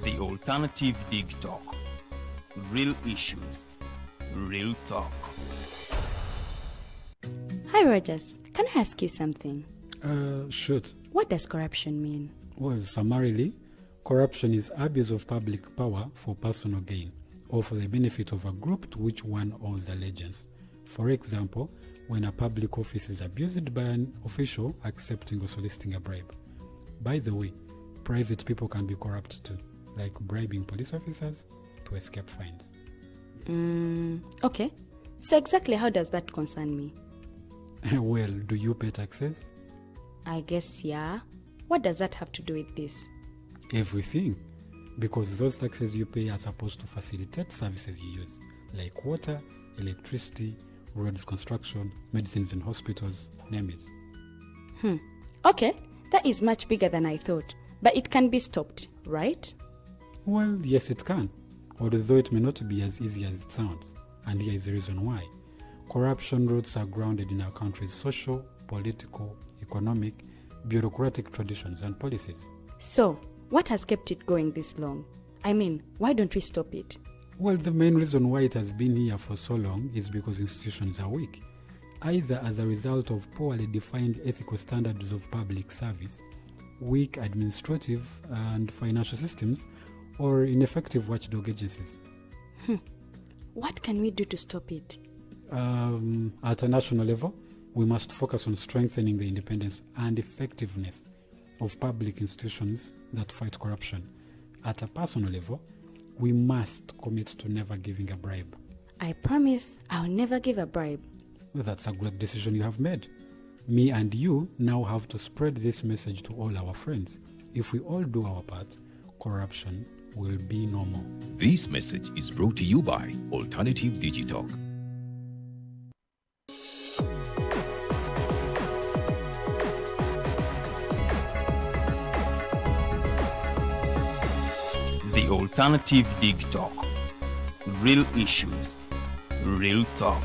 The Alternative Dig Talk. Real issues, real talk. Hi Rogers, can I ask you something? Shoot. What does corruption mean? Well, summarily, corruption is abuse of public power for personal gain or for the benefit of a group to which one owes allegiance. For example, when a public office is abused by an official accepting or soliciting a bribe. By the way, private people can be corrupt too, like bribing police officers to escape fines. Okay. So exactly how does that concern me? Well, do you pay taxes? I guess, yeah. What does that have to do with this? Everything. Because those taxes you pay are supposed to facilitate services you use, like water, electricity, roads construction, medicines in hospitals, name it. Okay, that is much bigger than I thought. But it can be stopped, right? Well, yes it can, although it may not be as easy as it sounds. And here is the reason why. Corruption roots are grounded in our country's social, political, economic, bureaucratic traditions and policies. So, what has kept it going this long? I mean, why don't we stop it? Well, the main reason why it has been here for so long is because institutions are weak, either as a result of poorly defined ethical standards of public service, weak administrative and financial systems, or ineffective watchdog agencies. What can we do to stop it? At a national level, we must focus on strengthening the independence and effectiveness of public institutions that fight corruption. At a personal level, we must commit to never giving a bribe. I promise I'll never give a bribe. Well, that's a great decision you have made. Me and you now have to spread this message to all our friends. If we all do our part, corruption will be no more. This message is brought to you by Alternative Digital. The Alternative Dig Talk. Real issues, real talk.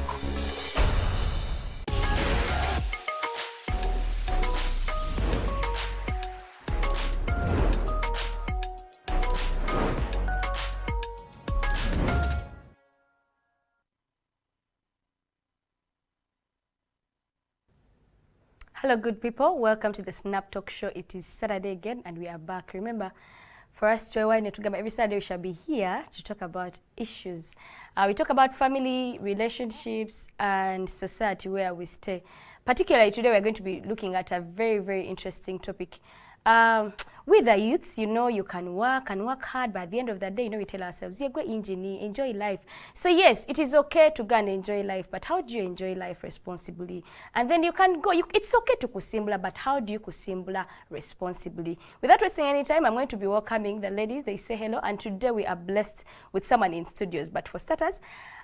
Hello, good people. Welcome to the Snap Talk Show. It is Saturday again, and we are back. Remember, for us to every Saturday we shall be here to talk about issues. We talk about family, relationships, and society where we stay. Particularly today, we're going to be looking at a very, very interesting topic. With the youths, you can work and work hard, but at the end of the day, we tell ourselves, yeah, go enjoy life. So yes, it is okay to go and enjoy life, but how do you enjoy life responsibly? And then you can go, it's okay to kusimbula, but how do you kusimbula responsibly? Without wasting any time, I'm going to be welcoming the ladies. They say hello, and today we are blessed with someone in studios. But for starters,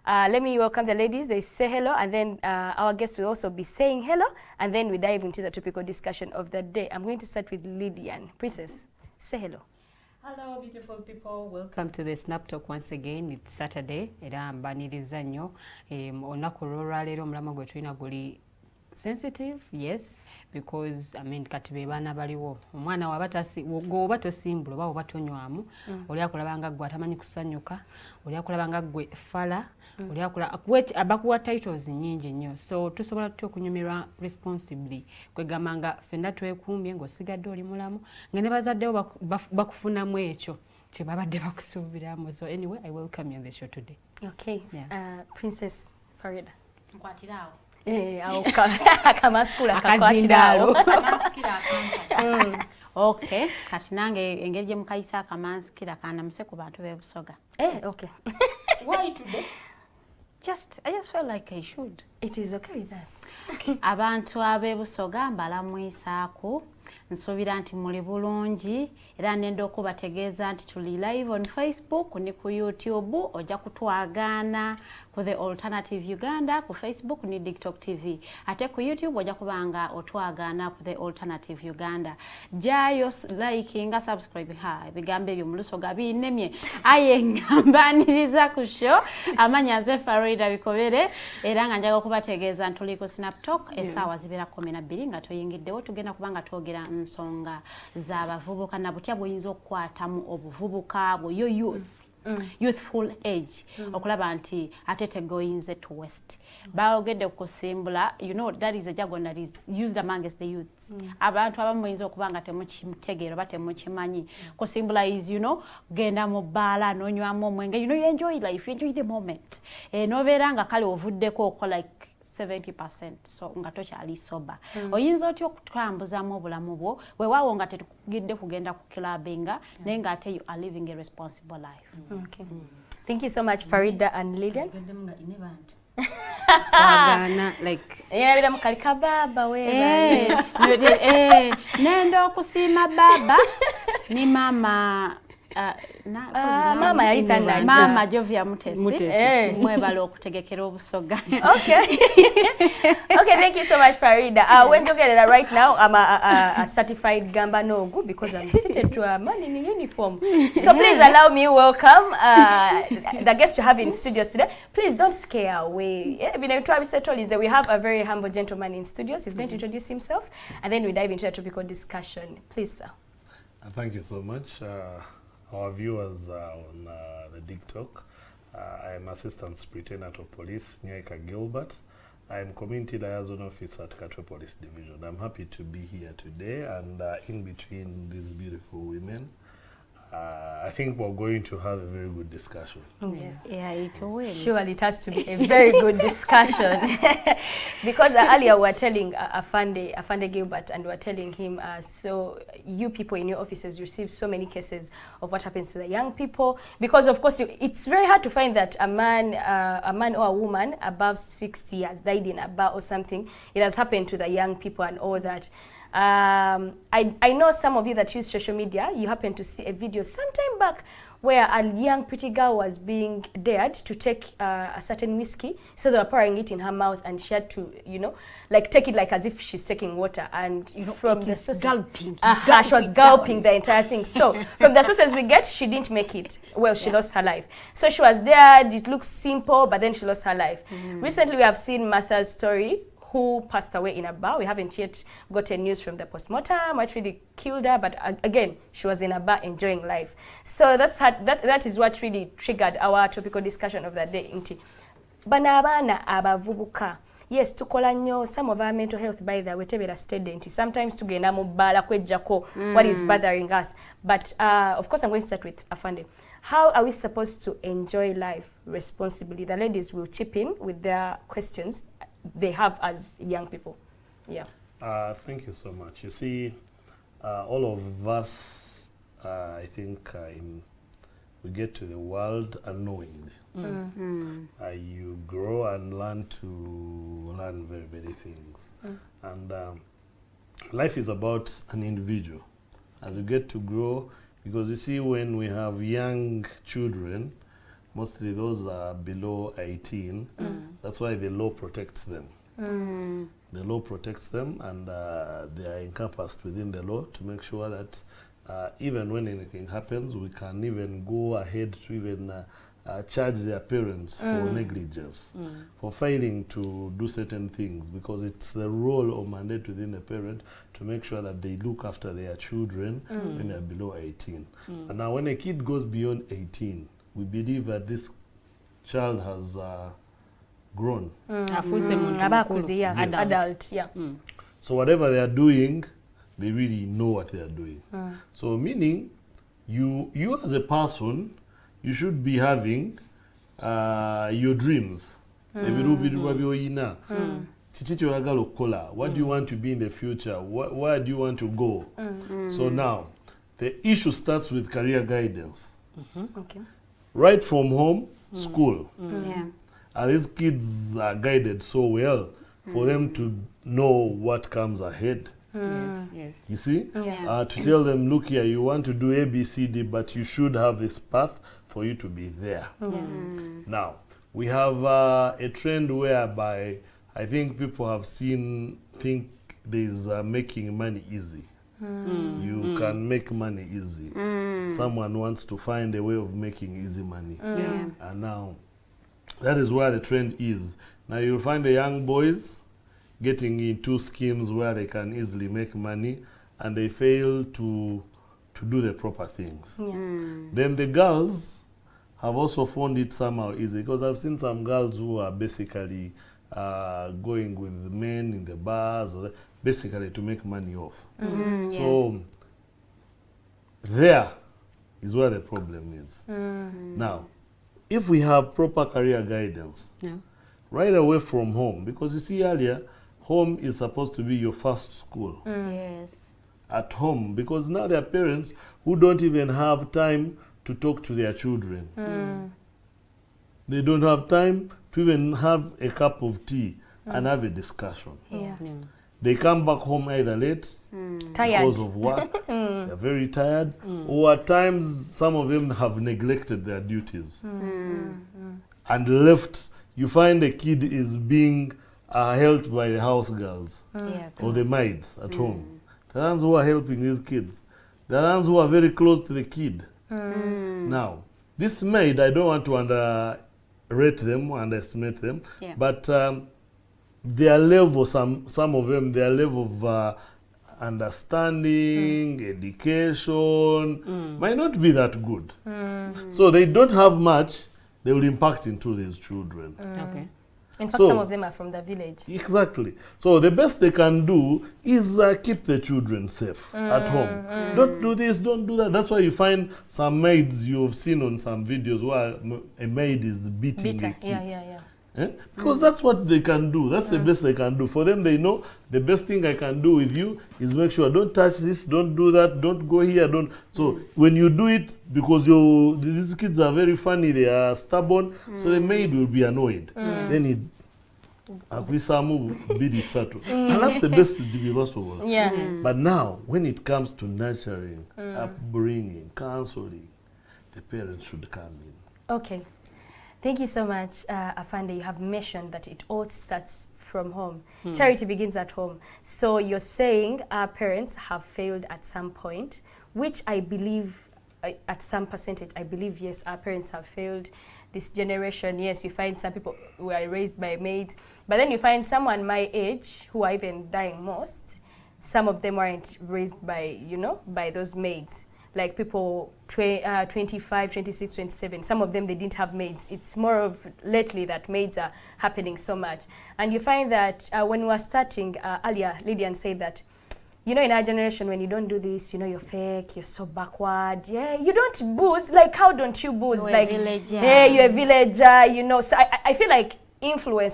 let me welcome the ladies. They say hello, and then our guests will also be saying hello, and then we dive into the topical discussion of the day. I'm going to start with Lilian. Princess, say hello. Hello, beautiful people. Welcome to the Snap Talk once again. It's Saturday. Era mbaniriza nnyo. Olunaku olw'olwaleero omulamwa gwe tulina guli sensitive, yes, because kati be baana baliwo. Omwana w'oba tosimbula oba oba tonywamu, oli akulaba nga ggwe atamanyi kusanyuka, oli akulaba nga ggwe fala, oli abakuwa titles nnyingi nnyo. So tusobola tutya okunyumirwa responsibly. Kwegamba nga ffenna twekumbye ng'osigadde oli mulamu, nga ne bazaddewo bakufunamu ekyo kye babadde bakusuubiramu. So anyway, I welcome you on the show today. Okay. Yeah. Princess Farida. Nkwatiraawo. Akamaskula kakwatirawo. Okay, kati nange engeri gye mukayisa akamansikira kandamise ku bantu b'e Busoga. Okay. Why today? I just felt like I should. It is okay with us. Abantu ab'e Busoga mbalamwisaako. Nsuubira nti muli bulungi era nenda okubategeeza nti tuli live on Facebook ne ku YouTube ojja kutwagaana ku The Alternative Uganda ku Facebook ne TikTok TV ate ku YouTube ojja kubanga otwagaana ku The Alternative Uganda. Jayo like nga subscribe bigambe ebyo mu Lusoga binemye aye ngambaniriza ku show amanya nze Farida Bikobere era nga njaga okubategeeza ntuli ku Snap Talk essaawa zibera 12 nga toyingiddewo tugenda kubanga twogera nsonga z'abavubuka na butya buyinza okukwatamu obuvubuka bwo yo youthful age okulaba nti ate tegoyinze to west baogedde kusimbula that is a jargon that is used amongst the youths abantu abamu bayinza okuba nga temukimutegeera oba temukimanyi kusimbula is genda mu bbaala n'onywamu omwenge you enjoy life, you enjoy the moment nobeera nga kale ovuddeko okola like 70%, so nga tokyali soba oyinza otya okutambuzamu obulamu bwo weewaawo nga tetugidde kugenda ku clubbinga naye nga ate you are living a responsible life. Okay. Thank you so much, Farida and Lilian. Era mukalika baba nenda okusiima baba ni mama mama yali tanna mama Jovia Mutesi mwebala okutegekera obusoga. Okay. Okay, thank you so much, Farida. When you get it right now, I'm a certified Gamba Nogu because I'm seated to a man in a uniform. So please allow me welcome the guests you have in studios today. Please don't scare away. We have a very humble gentleman in studios. He's going to introduce himself and then we dive into a topical discussion. Please, sir. Thank you so much. Our viewers on the TikTok. I am Assistant Superintendent of Police, Nyaiki Gilbert. I am Community Liaison Officer at eKatwe Police Division. I'm happy to be here today and in between these beautiful women. I think we're going to have a very good discussion. Yes. Yeah, it will. Surely it has to be a very good discussion. Because earlier we were telling Afande Gilbert and we were telling him, so you people in your offices receive so many cases of what happens to the young people. Because of course, it's very hard to find that a man or a woman above 60 years died in a bar or something. It has happened to the young people and all that. I know some of you that use social media, you happen to see a video sometime back where a young pretty girl was being dared to take a certain whiskey, so they were pouring it in her mouth and she had to, like take it like as if she's taking water, and from the sources, gulping. She was gulping the entire thing. So from the sources we get, she didn't make it. Well, she lost her life. So she was there, it looks simple, but then she lost her life. Recently we have seen Martha's story, who passed away in a bar. We haven't yet gotten news from the postmortem, what really killed her, but again, she was in a bar enjoying life. So that is what really triggered our topical discussion of the day. Bana abavubuka. Yes, tukola nnyo. Some of our mental health, by the way, tebera steady. Sometimes tugenda mu bbala kwejjako what is bothering us. But of course, I'm going to start with Afande. How are we supposed to enjoy life responsibly? The ladies will chip in with their questions they have as young people. Yeah. Thank you so much. You see, all of us, I think we get to the world unknowingly. You grow and learn very, very things. And life is about an individual. As you get to grow, because you see when we have young children, mostly those are below 18. That's why the law protects them. The law protects them and they are encompassed within the law to make sure that even when anything happens, we can even go ahead to even charge their parents for negligence, for failing to do certain things, because it's the role or mandate within the parent to make sure that they look after their children when they're below 18. And now when a kid goes beyond 18, we believe that this child has grown. Adult, yeah. So whatever they are doing, they really know what they are doing. So meaning, you as a person, you should be having your dreams. What do you want to be in the future? Where do you want to go? So now, the issue starts with career guidance. Okay. Right from home, school. Yeah. And these kids are guided so well for them to know what comes ahead. Yes. You see? Yeah. To tell them, look here, you want to do A, B, C, D, but you should have this path for you to be there. Now, we have a trend whereby I think people have think there's making money easy. You can make money easy. Someone wants to find a way of making easy money. And now, that is where the trend is. Now you'll find the young boys getting into schemes where they can easily make money, and they fail to do the proper things. Yeah. Then the girls have also found it somehow easy, because I've seen some girls who are basically going with men in the bars, or basically to make money off. So there is where the problem is. Now, if we have proper career guidance, right away from home, because you see earlier, home is supposed to be your first school. Yes. At home, because now there are parents who don't even have time to talk to their children. They don't have time to even have a cup of tea and have a discussion. Yeah. They come back home either late Tired. because of work, they're very tired, or at times some of them have neglected their duties and left. You find the kid is being helped by the house girls or the maids at home. The ones who are helping these kids, the ones who are very close to the kid. Now, this maid, I don't want to underrate them or underestimate them, but their level, some of them, their level of understanding, education, might not be that good. So they don't have much, they will impact into these children. Okay. In fact, So- some of them are from the village. Exactly. So the best they can do is keep the children safe at home. Don't do this, don't do that. That's why you find some maids you've seen on some videos where a maid is beating the kid. Because that's what they can do. That's the best they can do. For them, they know the best thing I can do with you is make sure don't touch this, don't do that, don't go here, don't. So when you do it, because these kids are very funny, they are stubborn, so the maid will be annoyed. Then it and that's the best to be possible. But now, when it comes to nurturing, upbringing, counseling, the parents should come in. Okay. Thank you so much, Afande. You have mentioned that it all starts from home. Charity begins at home. So you're saying our parents have failed at some point, which I believe, at some percentage, I believe, yes, our parents have failed. This generation, yes, you find some people who are raised by maids, but then you find someone my age who are even dying most. Some of them aren't raised by, by those maids. Like people 25, 26, 27. Some of them, they didn't have maids. It's more of lately that maids are happening so much. And you find that when we were starting, earlier, Lilian said that, in our generation, when you don't do this, you're fake, you're so backward. Yeah, you don't booze. Like, how don't you booze? You're like, a villager. Hey, you're a villager, So I feel like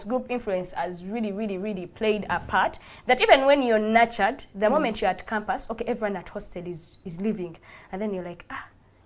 group influence has really, really, really played a part. That even when you're nurtured, the moment you're at campus, okay, everyone at hostel is leaving. And then you're like,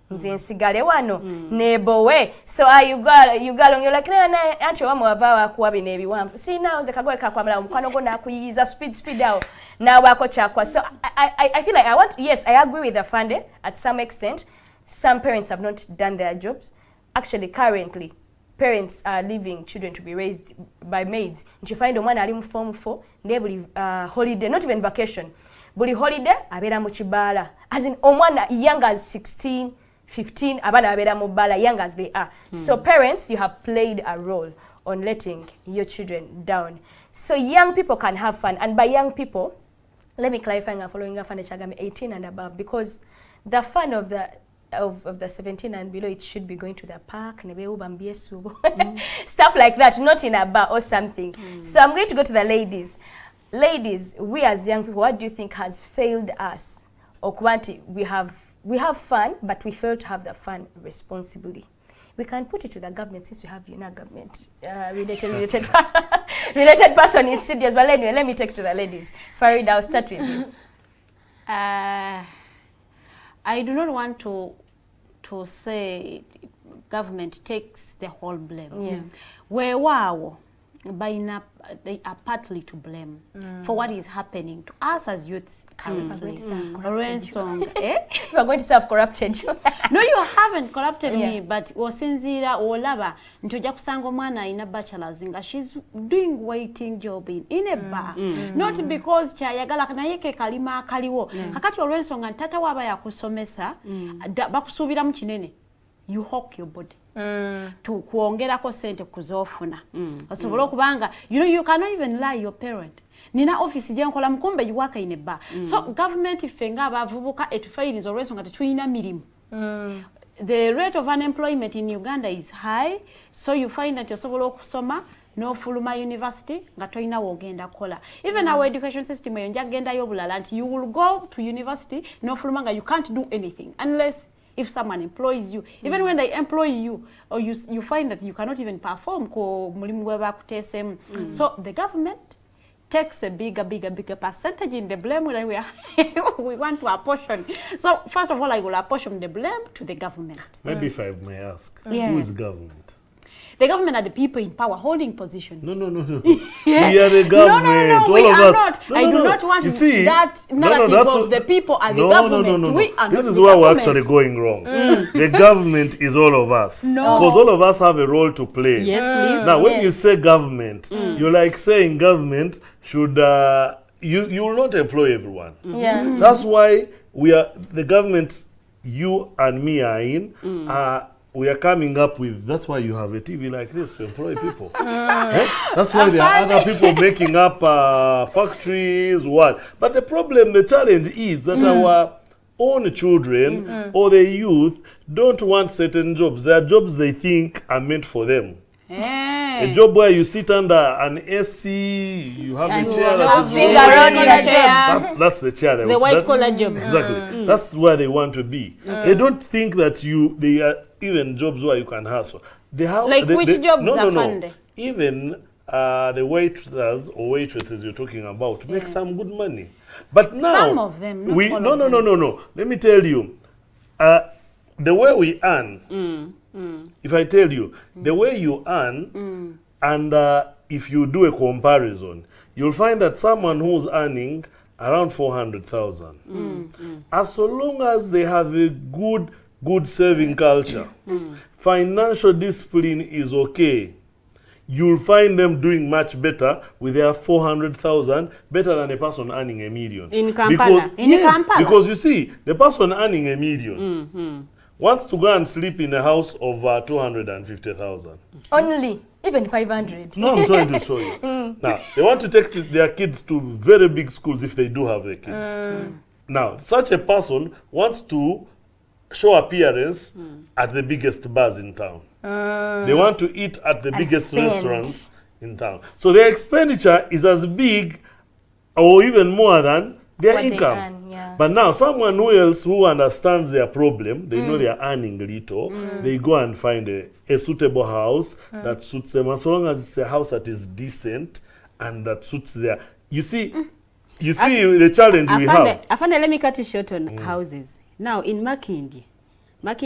nze nsigale wano nebowe. So you got on, you're like, na anti wamu wava wakuwa binebi wamfu. See now ze kagoe kakwamala mkwano go na kuyiza speed out. Na wako chakwa. So I feel like I agree with the Afande at some extent. Some parents have not done their jobs. Actually, currently, parents are leaving children to be raised by maids. And you find omwana ali mu form 4, buli holiday, not even vacation. Buli holiday, abera mu kibala. As in, omwana young as 16, 15, abana abera mu bala, young as they are. So parents, you have played a role on letting your children down. So young people can have fun. And by young people, let me clarify, I'm following Afande Chagame, 18 and above, because the fun of the 17 and below, it should be going to the park, stuff like that, not in a bar or something. So I'm going to go to the ladies. Ladies, we as young people, what do you think has failed us? Okwanti, we have fun, but we fail to have the fun responsibly. We can put it to the government, since we have government related person in studios. But anyway, let me take it to the ladies. Farida, I'll start with you. I do not want to say government takes the whole blame. Yes. Where wow, they are partly to blame for what is happening to us as youths currently. We are going to serve corrupted you. No, you haven't corrupted me, but osinzira olaba ntoja kusanga omwana ina bachelor's nga she's doing waiting job in a bar. Not because kyayagala naye ke kalima kaliwo. Kakati olwensonga ntata waba yakusomesa bakusubira mu kinene. You hawk your body. kuongerako sente kuzofuna osobola okubanga you cannot even lie your parent nina office gyenkola mukumbe you work in a bar so government ifenga abavubuka etufayiriza olwensonga tetulina mirimu the rate of unemployment in Uganda is high so you find that osobola okusoma no fuluma university nga toyina wogenda kola even our education system yonja genda yobulala nti you will go to university no fuluma nga you can't do anything unless if someone employs you even when they employ you or you find that you cannot even perform ko mulimu gwe bakutesemu so the government takes a bigger percentage in the blame when we want to apportion. So first of all, I will apportion the blame to the government. Maybe if I may ask, who is government? The government are the people in power holding positions. No. We are the government. No, we all of are us. not. No, I do not want that narrative of the people are the government. No. We are this not is the where government. we're actually going wrong. The government is all of us. No. Because all of us have a role to play. Yes, please. Now, when you say government, you're like saying government should, you will not employ everyone. Yeah. That's why we are, the government you and me are in, we are coming up with, that's why you have a TV like this to employ people. That's why there are other people making up factories, what. But the problem, the challenge is that our own children or the youth don't want certain jobs. There are jobs they think are meant for them. A job where you sit under an AC, you have a chair that is around in a chair. That's the chair. The white collar job. Exactly. That's where they want to be. They don't think that they are even jobs where you can hustle. They have which jobs are no. funded? Even the waiters or waitresses you're talking about make some good money. But now some of them. Not all of them. No. Let me tell you, the way we earn. If I tell you the way you earn, and if you do a comparison, you'll find that someone who's earning around 400,000, as so long as they have a good saving culture, financial discipline is okay, you'll find them doing much better with their 400,000, better than a person earning $1 million. In Kampala. Because you see, the person earning $1 million wants to go and sleep in a house of 250,000. Only, even 500. No, I'm trying to show you. Now, they want to take their kids to very big schools if they do have their kids. Now, such a person wants to show appearance at the biggest bars in town. They want to eat at the biggest restaurants in town. So their expenditure is as big or even more than their income. But now someone who understands their problem, they know they are earning little, they go and find a suitable house that suits them, as long as it's a house that is decent and that suits their... You see the challenge we have. Afande, let me cut you short on houses. Now in Makindye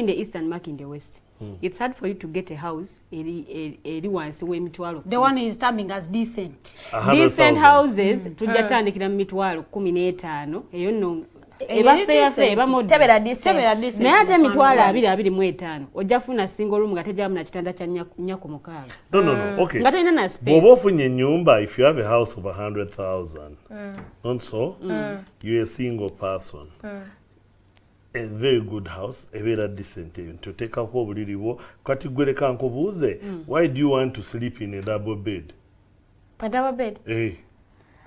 East and Makindye West, it's hard for you to get a house. The one is terming as decent. Decent houses, tujatandikira mu mitwalo 15. Eyo no eba fair Tebera decent. Naye ate emitwalo 25 ojjafuna single room nga tejamu na kitanda kya nnyako mukaaga. No. Okay. Nga talina na space. Bw'oba ofunye ennyumba, if you have a house of 100,000, not so, you're a single person. A very good house, a very decent. To take a whole little kati gwe leka nkubuuze, why do you want to sleep in a double bed? A double bed? Hey.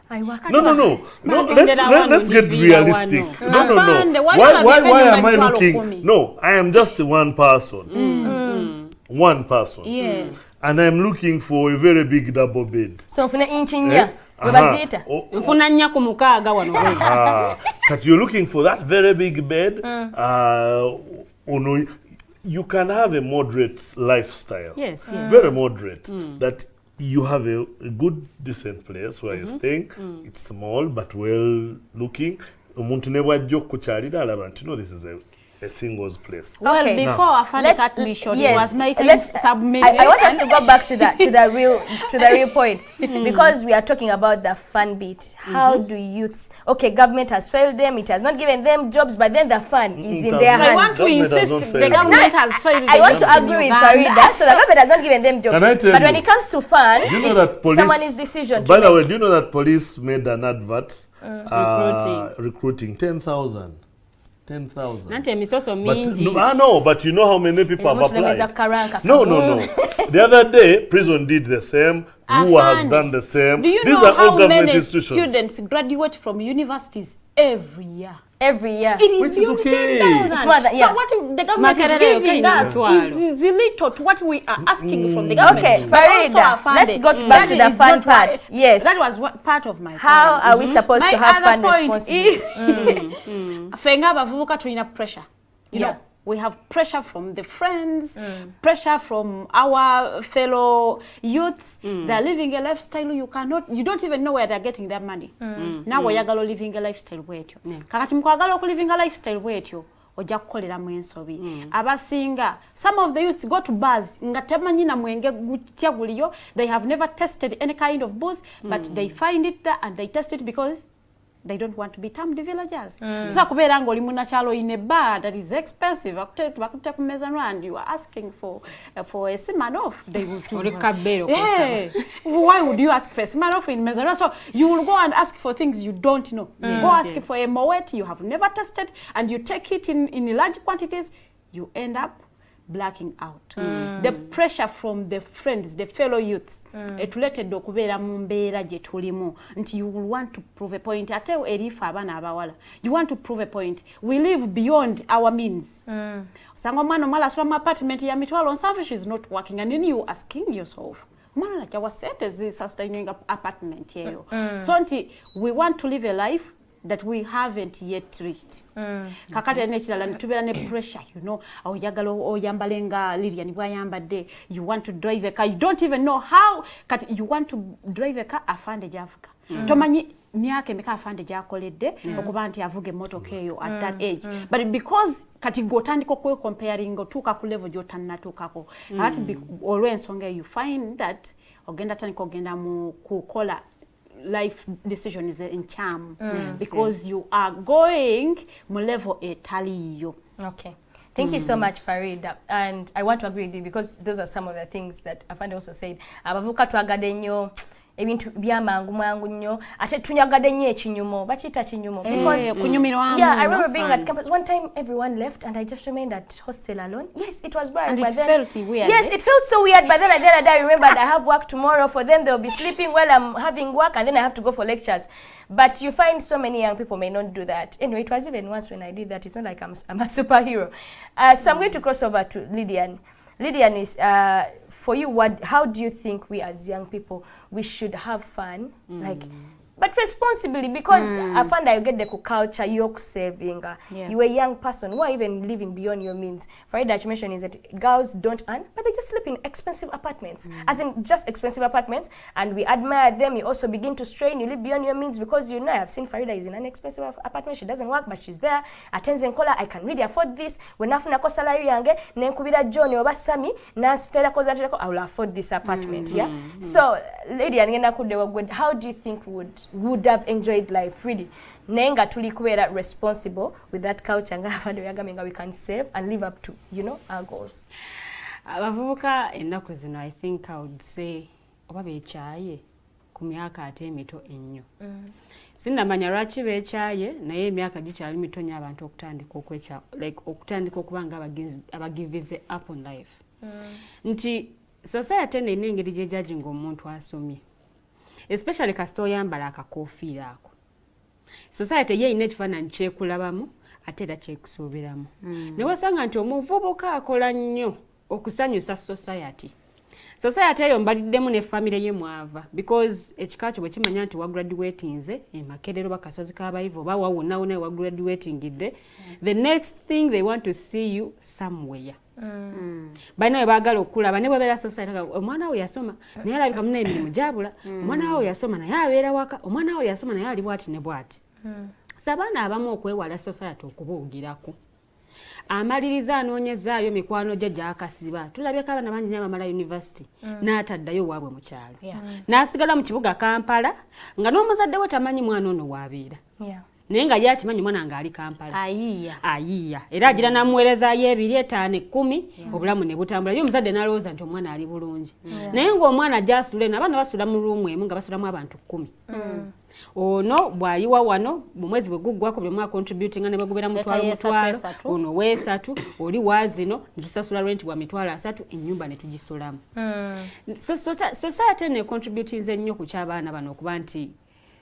I work. No. Let's get realistic. No. Why am I looking? No, I am just one person. One person. Yes. And I'm looking for a very big double bed. So for the inchinya. Mfuna nnyako mukaaga wano. But you're looking for that very big bed. You can have a moderate lifestyle. Yes. Very moderate. That you have a good, decent place where you're staying. It's small but well looking. Omuntu ne bwajja okukyalira alaba nti this is a singles place. Well, Okay. before Afande cut me short, it was my submission. I want us to go back to the real point because we are talking about the fun bit. How do youths? Okay, government has failed them. It has not given them jobs, but then the fun is in their I hands. want to insist the government has failed. I want to agree with Farida. So the government has not given them jobs. Can I tell But you, when it comes to fun, do you know that police, someone's decision to by the way, make. do you know that police made an advert recruiting 10,000 10,000. Nante misoso But mingi. no, but you know how many people have applied? No. The other day, prison did the same. Wua has done the same. Do you These know are all how government many institutions. students graduate from universities every year? Every year. It is Which is beyond okay. 10,000. It's more than- yeah. So what the government is Makerere giving okay, us is little to what we are asking from the government. Okay, But also Farida, Afande, let's go back to the that is fun not part. right. Yes. That was what part of my How comment. are we supposed to have fun responsibly? Fenga abavubuka tulina pressure. You Yeah. know, we have pressure from the friends, pressure from our fellow youths. They're living a lifestyle you don't even know where they're getting their money. Now oyagala living a lifestyle bwetyo. Kakati mukwagala okuliving a lifestyle bwetyo. Ojja kukolera mu ensobi. Abasinga, some of the youths go to bars nga temanyi na mwenge gutya guliyo. They have never tested any kind of booze, but they find it there and they test it because they don't want to be termed villagers. So kubeera nga oli munakyalo in a bar that is expensive. Bakute ku meza and you are asking for a Smirnoff. They will Why would you ask for a Smirnoff in Mezanra? So you will go and ask for things you don't know. Go ask for a Moet you have never tested and you take it in large quantities, you end up blacking out. The pressure from the friends, the fellow youths, etuletedde okubeera mu mbeera gye tulimu nti you will want to prove a point. Ate erifa abaana abawala, you want to prove a point. We live beyond our means. Osanga omwana omwala asula mu apartment ya mitwalo nsanvu, she's not working, and then you asking yourself, omwana nakyawa sente zi-sustaining apartment eyo. So nti we want to live a life that we haven't yet reached. Kakati nekirala nitubeera ne pressure, you know, oyagala oyambale nga Lilian bwayambadde, you want to drive a car, you don't even know how, kati you want to drive a car afande gy'avuga. Tomanyi myaka emeka afande gy'akoledde okuba nti avuga emmotoka eyo at that age. But because kati gotandika okwecomparing otuuka ku level gy'otannatuukako. Kati olw'ensonga you find that ogenda tandika ogenda mu kukola life decision is in charm because you are going mu level etaliyo. Okay. Thank you so much, Farida. And I want to agree with you because those are some of the things that Afande also said. Abavuka twagadde nnyo ebintu byamangu mangu nnyo ate tunyagadde nnyo ekinyumo bakita kinyumo because kunyumirwa. Yeah, I remember being at campus one time everyone left and I just remained at hostel alone. Yes, it was bad, and but it then felt weird. Yes, it felt so weird, but then at the end of the day I remembered I have work tomorrow. For them they'll be sleeping while I'm having work and then I have to go for lectures. But you find so many young people may not do that. Anyway, it was even once when I did that. It's not like I'm a superhero. So I'm going to cross over to Lilian. Lilian, is for you, how do you think we as young people we should have fun, like, but responsibly, because I find I get the culture you're saving. You're a young person who are even living beyond your means. Farida mentioned is that girls don't earn, but they just sleep in expensive apartments, as in just expensive apartments, and we admire them. You also begin to strain. You live beyond your means because you know I've seen Farida is in an expensive apartment. She doesn't work, but she's there. Attends and caller. I can really afford this. When nafuna ko salary yange, nenkubira John oba Sami, na stela ko zatela ko, I will afford this apartment. Yeah. So, lady, how do you think would have enjoyed life really? Nenga tuli kubeera responsible with that culture nga Afande yagamenga we can save and live up to, you know, our goals. Abavubuka ennaku zino, I think I would say oba beekyaye ku myaka ate emito ennyo. Sinnamanya lwaki beekyaye naye emyaka gikyali mito nnyo abantu okutandika okwekya, like okutandika okuba nga abagivize up on life. Nti society eno engeri gye judging omuntu asomye, especially kasita oyambala akakofiira ako. Society ye ine ekifaananyi kyekulabamu ate era kyekusuubiramu. Ne wasanga nti omuvubuka akola nnyo okusanyusa society. Society eyo mbaliddemu ne family ye mwava because ekika kyo bwe kimanya nti wagraduatinze Makerere bakasozi k'abayivu oba wawona wagraduatingidde, the next thing they want to see you somewhere. Baina baagala okulaba ne bwebeera society omwana we yasoma naye alabika muna emirimu gyabula, omwana we yasoma naye abeera waka, omwana we yasoma naye ali bwati ne bwati. Sabaana abamu okwewala society okubuugirako. Amaliriza anoonyezaayo mikwano gye gy'akasiba. Tulabyeko abaana bangi nnyo abamala university n'ataddayo waabwe mu kyalo. N'asigala mu kibuga Kampala nga n'omuzadde we tamanyi mwana ono waabeera. naye nga yakimanyi omwana nga ali Kampala ayiya era agira namuweerezaayo 2, 5, 10 obulamu ne butambula ye omuzadde n'alowooza nti omwana ali bulungi naye ng'omwana ajja asula eno abaana basula mu ruumu emu nga basulamu abantu 10 ono bw'ayiwa wano mu mwezi bwe guggwako buli mwaka contributinga ne bagubera mutwalo ono weesatu oli waazino netusasula rent bwa mitwalo 3 ennyumba ne tugisulamu society ne contributinze nnyo ku ky'abaana bano okuba nti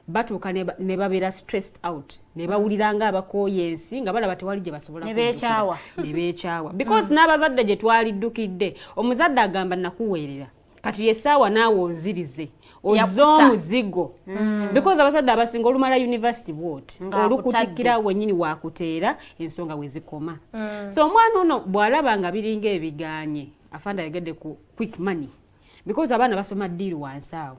batuuka ne babeera stressed out ne bawulira nga abakooye ensi nga balaba tewali gye basobola ne beekyawa because n'abazadde gye twaliddukidde omuzadde agamba nakuweerera kati yessaawa naawe onzirize oz'omuzigo because abazadde abasinga olumala university bwoti olukutikkira wennyini waakuteera ensonga we zikoma so omwana ono bw'alaba nga biringa ebiganye afanda yagedde ku quick money because abaana basoma ddiiri wansi awo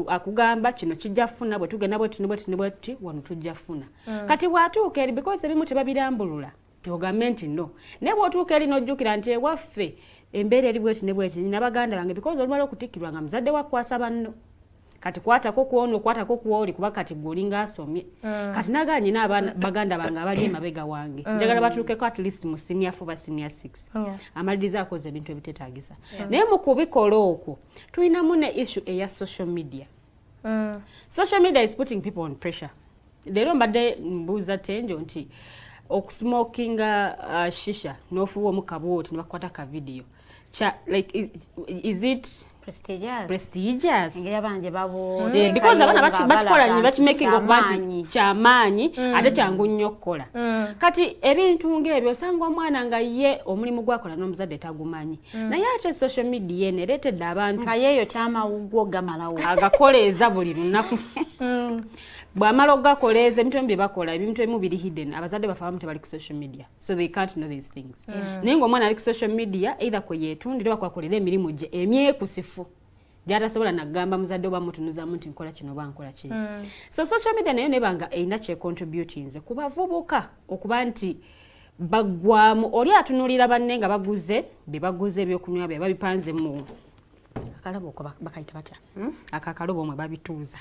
akugamba kino kijja funa bwe tugenda bweti wano tujja funa kati bw'atuuka eri because ebimu tebabirambulula ogambe nti no naye bw'otuuka eri n'ojjukira nti ewaffe embeera eri bweti ne bweti nina baganda bange because olumala okutikkirwa nga muzadde wakwasa banno kati kwatako kuono kwatako kuoli kuba kati gwolinga asomye kati naganye n'abaana baganda bange abali emabega wange njagala batuukeko at least mu senior 4 senior 6 amaliriza akoze ebintu ebiteetaagisa naye mu kubikola okwo tulinamu ne issue eya social media social media is putting people on pressure leero mbadde mbuuza Teangel nti okusmokinga shisha n'ofuwa omukabwoti ne bakwata ka video like is it prestigious ngeyabanje babo because abana bakikola nyi bakimaking okubanti kyamaanyi ate kyangu nnyo okukola kati ebintu ng'ebyo osanga omwana nga ye omulimu gwakola n'omuzadde tagumanyi naye ate social media nereetedde abantu nga yeeyo kyamawugwo gamalawo agakoleeza buli lunaku bw'amala okugakoleeza ebintu ebimu bye bakola ebintu ebimu biri hidden abazadde bafe abamu tebali ku social media so they can't know these things naye ng'omwana ali ku social media either kwe yeetundira oba kwakolera emirimu gye emyekusifu gy'atasobola nagamba muzadde oba mutunuzamu nti nkola kino oba nkola kiri so social media nayo nebanga erina kyecontributinze ku bavubuka okuba nti baggwamu oli atunuulira banne nga baguze bye baguze ebyokunywa bye babipanze mu akalabo ko bakayita batya akakalobo omwe babituuza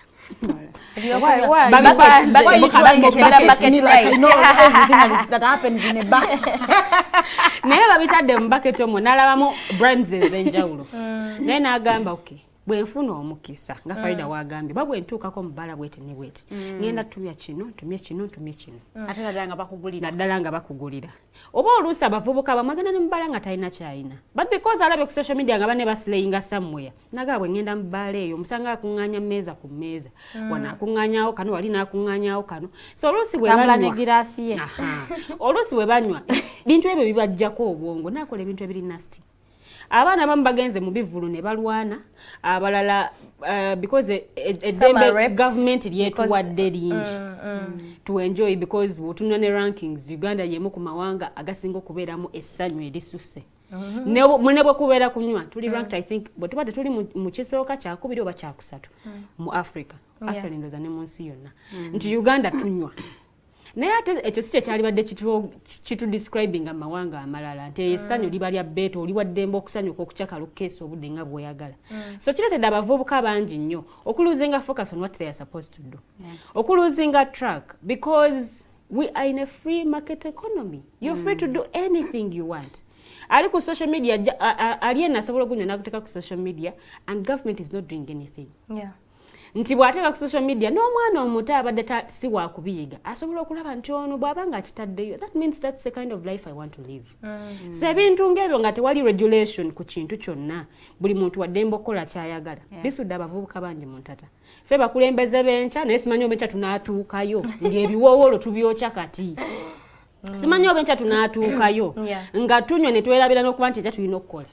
naye babitadde mu bucket omwo n'alabamu brands ez'enjawulo naye n'agamba okay bwenfuna omukisa nga Farida wagambye babwe ntuukako mubala bweti ne bweti ngenda tumya kino ate naddala nga bakugulira oba oluusi abavubuka bamwagenda ne mubala nga talina kyayina but because alabye ku social media nga banne baslayinga somewhere nagaa bwe ngenda mubala eyo omusanga akuŋŋaanya mmeeza ku mmeeza wano akuŋŋaanyaawo kano wali n'akuŋŋaanyaawo kano so oluusi bwe banywa bintu ebyo bibajjako obwongo naakola ebintu ebiri nasty abaana abamu bagenze mu bivulu ne balwana abalala because eddembe government lyetuwadde lingi to enjoy because bw'otunula ne rankings Uganda yemu ku mawanga agasinga okubeeramu essanyu erisuse ne bwe kubeera kunywa tuli ranked I think bwe tuba tetuli mu kisooka kyakubiri oba kyakusatu mu Africa actually ndoza ne mu nsi yonna nti Uganda tunywa naye ate ekyo si kyalibadde kitudescribing amawanga amalala nti essanyu liba lya beeto oli waddembe okusanyuka okukyakala okukeesa obudde nga bw'oyagala so kireetedde abavubuka bangi nnyo okuluzinga focus on what they are supposed to do okuluzinga track because we are in a free market economy you're free to do anything you want ali ku social media ali enasobola okunywa nakuteeka ku social media and government is not doing anything nti bw'ateeka ku social media n'omwana omuto abadde si waakubiyiga asobola okulaba nti ono bw'aba nga akitaddeyo that means that's the kind of life I want to live so ebintu ng'ebyo nga tewali regulation ku kintu kyonna buli muntu waddembe okukola kyayagala bisudde abavubuka bangi mu ntata ffe bakulembeze b'enkya naye simanyi oba enkya tunaatuukayo ng'ebiwoowolo tubyokya kati simanyi oba enkya tunaatuukayo nga tunywa ne twerabira n'okuba nti enkya tulina okukola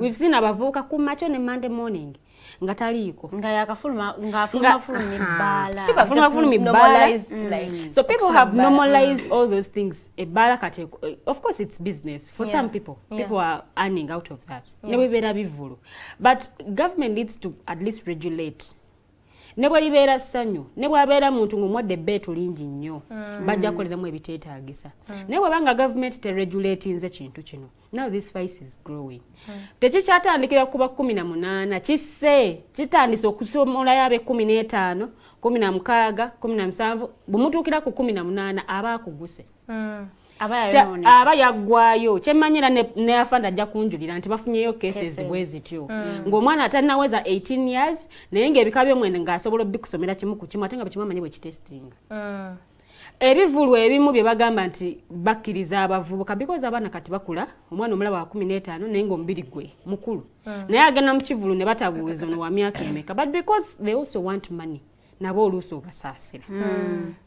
we've seen abavubuka ku makyo ne Monday morning nga taliiko nga yakafuluma so people have normalized all those things ebala kate of course it's business for some people people are earning out of that ne bebera bivulu but government needs to at least regulate ne bwe libeera ssanyu ne bw'abeera muntu ng'omwadde ebbeetu lingi nnyo bajja kukoleramu ebiteetaagisa naye bw'abanga gavumenti teregulatinze kintu kino now this vice is growing tekikyatandikira kuba 18 kisse kitandise okusomolayo abe 15 16 17 bumutuukira ku 18 aba akuguse aba yaggwayo kyemmanyira ne afanda ajja kunjulira nti bafunyeyo cases bwe zityo ng'omwana atanaweza 18 years naye ng'ebika by'omwenda ng'asobola bikusomera kimu ku kimu ate nga bwe kimanyi bwe kitestinga ebivulu ebimu bye bagamba nti bakkiriza abavubuka because abaana kati bakula omwana omulaba wa 15 naye ng'omubiri gwe mukulu naye agenda mu kivulu ne batabuuza ono wa myaka emeka but because they also want money nabo oluusi obasaasira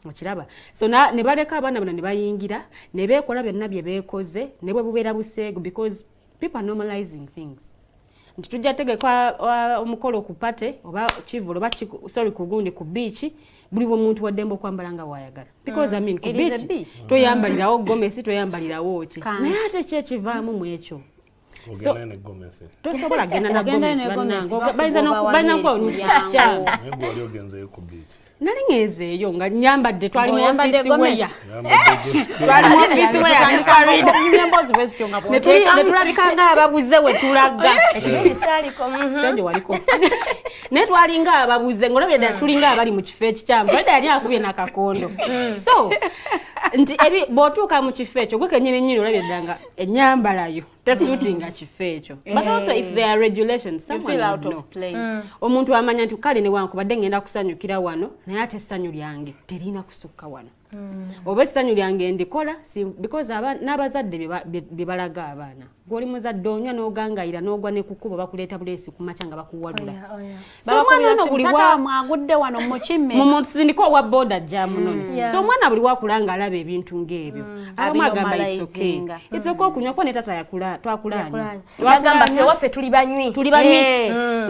okiraba so ne baleka abaana bano ne bayingira ne beekola byonna bye beekoze ne bwe bubeera buseegu because people are normalizing things nti tujja tegeka omukolo ku pate oba kivulu oba ku gundi ku beach buli bw'omuntu waddembe okwambala nga waayagala because I mean ku beach toyambalirawo gomesi toyambalirawo ki naye ate ki ekivaamu mu ekyo tosobola genda na gomesi bayinza n'okubaogenzeyo ku beach nali ngezeeyo nga nyambadde twali mu office weya twali mu office weya ne Farida ne tulabika nga ababuze we tulaga ekirungi waliko ne twalinga ababuze ng'olabye ddala tulinga abali mu kifo ekikyamu Farida yali akubye n'akakondo so nti bw'otuuka mu kifo ekyo gwe kennyini nnyini olabye ddala nga ennyambalayo tesuutinga kifo ekyo but also if there are regulations someone would know omuntu amanya nti kale ne wankubadde ngenda kusanyukira wano naye ate essanyu lyange terina kusukka wano oba essanyu lyange ndikola because n'abazadde bye balaga abaana gw'oli muzadde onywa n'ogangayira n'ogwa ne kukuba bakuleeta buleesi kumaca nga bakuwalula so omwana ono buli mwagudde wano mukimme mumusindika owa boda ajja munone so omwana buli wakula nga alaba ebintu ng'ebyo abamu agamba it's okay okunywa ko ne tata twakulaanye bagamba ewaffe tuli banywi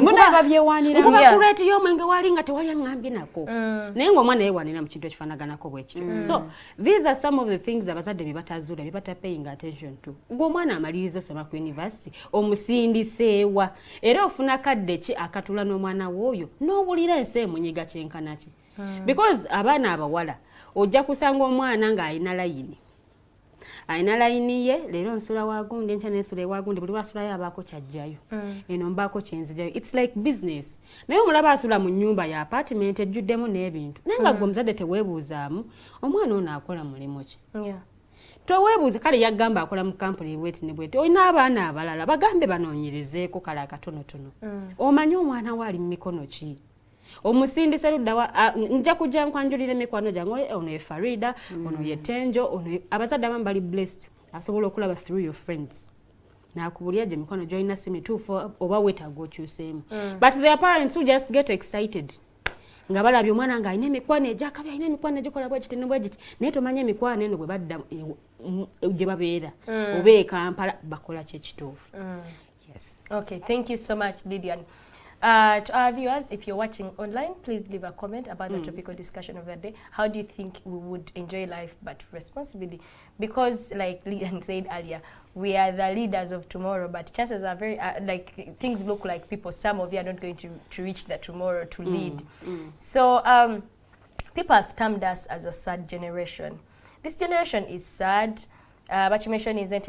munaba byewanira nkuba kuleeti y'omwenge wali nga tewali aŋŋambye nako naye ng'omwana yewanira mu kintu ekifaanaganako bwekityo so these are some of the things abazadde bye batazuula bye bata paying attention to ng'omwana amaliriza osoma ku university omusindiseewa era ofuna kadde ki akatula n'omwana w'oyo n'owulira ensi emunyiga kyenkana ki because abaana abawala ojja kusanga omwana ng'alina layini ye leero nsula wagundi enkya nensula ewagundi buli wasulayo abaako kyajjayo eno mbaako kyenzijayo it's like business naye omulaba asula mu nnyumba ya apartment ejjuddemu n'ebintu naye nga gwe omuzadde teweebuuzaamu omwana ono akola mulimu ki toweebuuze kale yagamba akola mu kampuni bweti ne bweti olina abaana abalala bagambe banoonyerezeeko kale akatonotono omanyi omwana we ali mu mikono ki omusindise luddawa nja kujja nkwanjulira emikwano gyange ono ye Farida ono ye Teangel ono abazadde abamu bali blessed asobola okulaba through your friends nakubulya gye mikono gyolina si mituufu oba weetaaga okyuseemu but their parents who just get excited nga balabye omwana nga alina emikwano egyakabi alina emikwano egikola bwegiti ne bwegiti naye tomanya emikwano eno bwe badda gye babeera oba Kampala bakola kyekituufu yes okay thank you so much Lilian. To our viewers, if you're watching online, please leave a comment about the topical discussion of the day. How do you think we would enjoy life but responsibly? Because like Lilian said earlier, we are the leaders of tomorrow, but chances are very, like things look like people, some of you are not going to reach that tomorrow to lead. So people have termed us as a sad generation. This generation is sad, but you mentioned isn't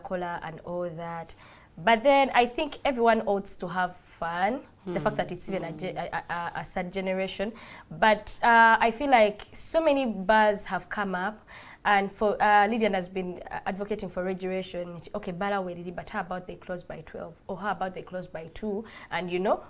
kola and all that. But then I think everyone ought to have fun. The fact that it's even a sad generation. But I feel like so many bars have come up. And for Lilian has been advocating for regulation. Okay, bala welili, but how about they close by 12? Or how about they close by 2? And you know,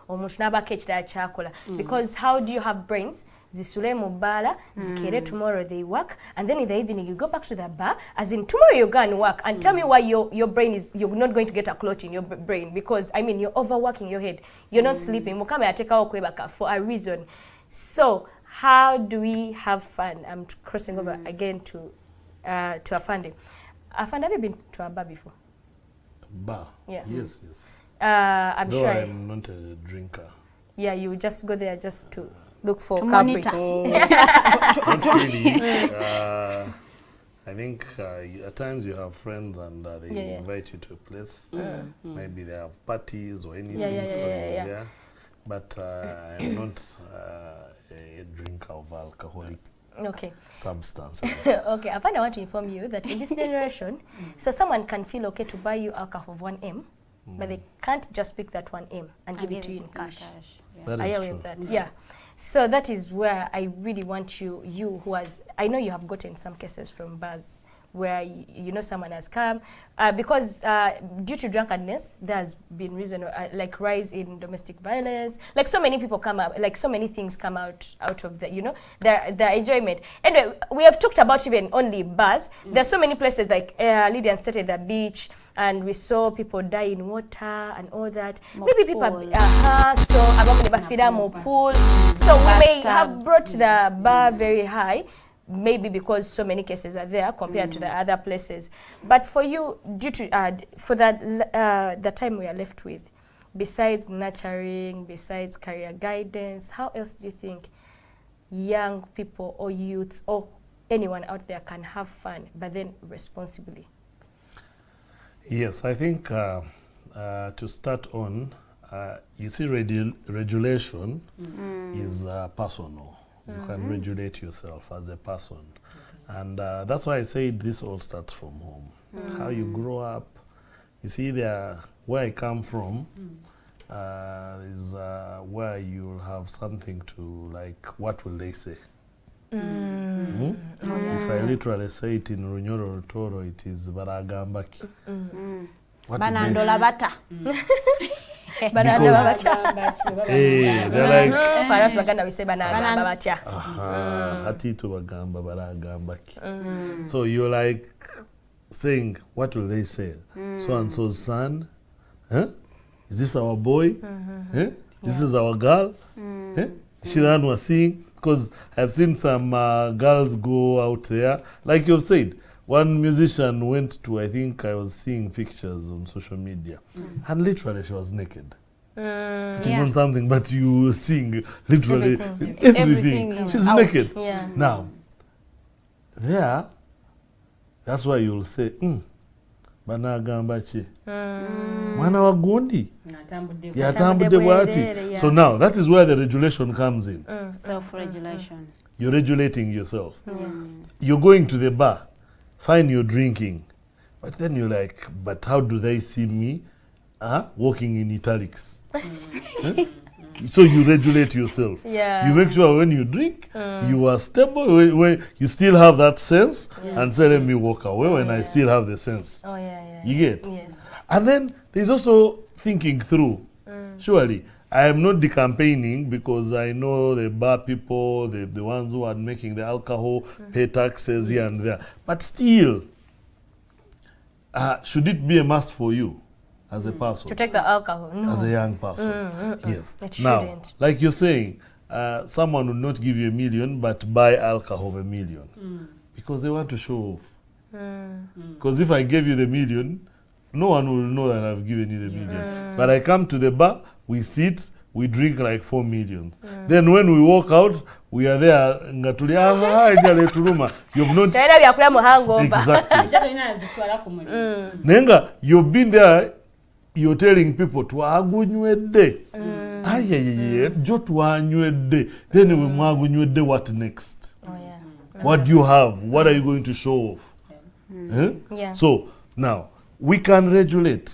because how do you have brains? Zisule mubala, zikere tomorrow they work, and then in the evening you go back to the bar, as in tomorrow you're going to work, and tell me why your brain is, you're not going to get a clot in your brain, because I mean you're overworking your head, you're not sleeping, mukame ateka okwebaka for a reason. So how do we have fun? I'm crossing over again to Afande. Afande, have you been to a bar before? Bar? Yeah. Yes, yes. I'm Though sure I'm not a drinker. Yeah, you just go there just to look for culprits. Not really. I think at times you have friends and they invite you to a place. Maybe they have parties or anything. but I am not a drinker of alcoholic substances. Okay, I want to inform you that in this generation, so someone can feel okay to buy you alcohol of 1M, but they can't just pick that 1M and give it to you in cash. That Are is you true. with that? Yeah. So that is where I really want you who has, I know you have gotten some cases from bars where you know someone has come because due to drunkenness there has been reason like rise in domestic violence, like so many people come up, like so many things come out of the, you know, their enjoyment. Anyway, we have talked about even only bars. There's so many places like Lilian stated the beach, and we saw people die in water and all that. Maybe people so pool. So we may have brought the bar very high, maybe because so many cases are there compared to the other places. But for you, due to for that the time we are left with, besides nurturing, besides career guidance, how else do you think young people or youths or anyone out there can have fun but then responsibly? Yes, I think to start on, you see regulation is personal. You can regulate yourself as a person. And that's why I say this all starts from home. How you grow up. You see, where I come from is where you'll have something to, like, what will they say? If I literally say it in Runyoro Toro, it is Baragambaki. Banandola bata. Because they're like Faras baganda we say banagamba batya. Hatito bagamba baragambaki. So you're like saying, what will they say? So and so's son, is this our boy? This is our girl? She the one was seeing, because I've seen some girls go out there, like you've said. One musician went to, I think I was seeing pictures on social media, and literally she was naked. Putting on something, but you seeing literally everything. She's out. Naked. Yeah. Now, that's why you'll say, Banagambachi. Mwana wa gundi. Yatambudde bwati. So now, that is where the regulation comes in. Self-regulation. You're regulating yourself. You're going to the bar. Fine, you're drinking, but then you're like, but how do they see me walking in italics? So you regulate yourself. You make sure when you drink, you are stable, when you still have that sense, and say, let me walk away when I still have the sense. You get? Yes. And then there's also thinking through. Surely, I am not decampaigning because I know the bar people, the ones who are making the alcohol, pay taxes here and there. But still, should it be a must for you as a person? To take the alcohol? No. As a young person? Yes. It now, shouldn't. like you're saying, someone would not give you $1 million, but buy alcohol of $1 million. Because they want to show off. Because if I gave you the $1 million, no one will know that I've given you the $1 million. But I come to the bar, we sit, we drink like 4 million. Then when we walk out, we are there. You've not exactly. Nenga, you've been there. You're telling people to agunywedde. Jo twanywedde. Then we mwagunywedde. What next? What do you have? What are you going to show off? So now, we can regulate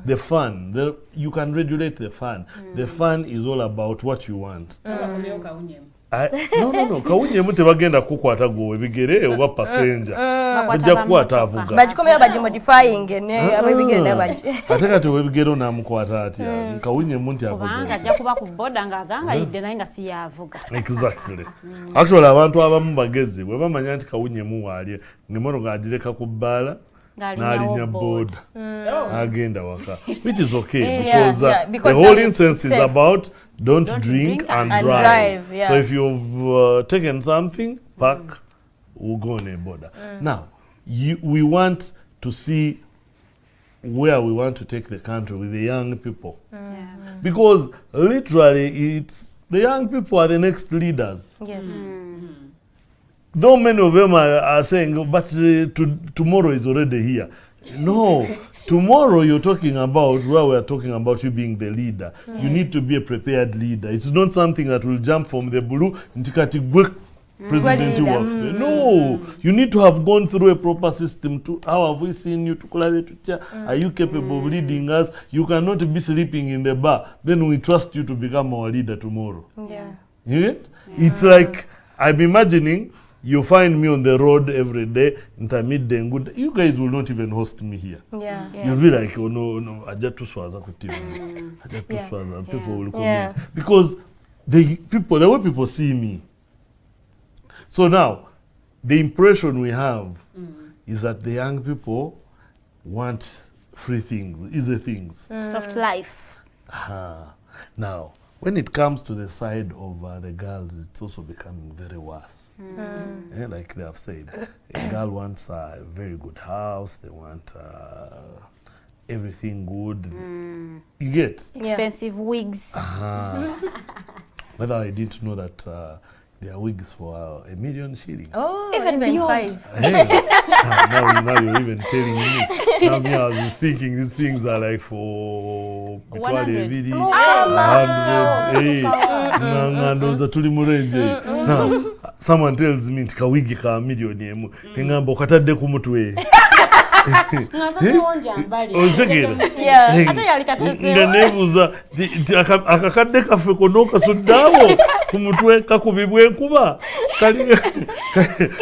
the fun. You can regulate the fun. The fun is all about what you want. No. Kawunyemu tebagenda kukwata gwe bigere oba passenger. Bajja kukwata avuga. Bajikomera bagimodifying ne ababigenda baji. Ate kati webigere namukwata atya. Kawunyemu nti avuga. Kubanga ajja kuba ku boda ng'aganga yidde naye nga si yavuga. Exactly. Actually abantu abamu bagezi bwe bamanya nti Kawunyemu waali ng'emmotoka agireka ku bbaala. Nalinya board agenda waka, which is okay because the whole instance is about don't drink and drive. So if you've taken something, pack, we'll go on a border. Now, we want to see where we want to take the country with the young people. Because literally the young people are the next leaders. Yes. Though many of them are saying, but tomorrow is already here. No, tomorrow you're talking about where we're talking about you being the leader. You need to be a prepared leader. It's not something that will jump from the blue ntikati gwe president waffe. No, you need to have gone through a proper system. To how have we seen you? Are you capable of leading us? You cannot be sleeping in the bar. Then we trust you to become our leader tomorrow. Yeah. You get? It's like I'm imagining you find me on the road every day, intermidday and good. You guys will not even host me here. Yeah. You'll be like, oh no, I just swaza ku TV. I just swaza. People will comment because the way people see me. So now, the impression we have is that the young people want free things, easy things. Soft life. Now, when it comes to the side of the girls, it's also becoming very worse. Like they have said, a girl wants a very good house, they want everything good. You get? Expensive wigs. Whether I didn't know that there are wigs for $1 million shillings. Oh, even 5. Hey, now you're even telling me. Now me, I was thinking these things are like for 100. Hey, nangandoza tuli murenje. Now, someone tells me ntika wigi ka $1 million emu. Ngamba okatadde ku mutwe. Nga nebuuza akakadde kaffe konna okasuddeawo ku mutwe kakubibwa enkuba.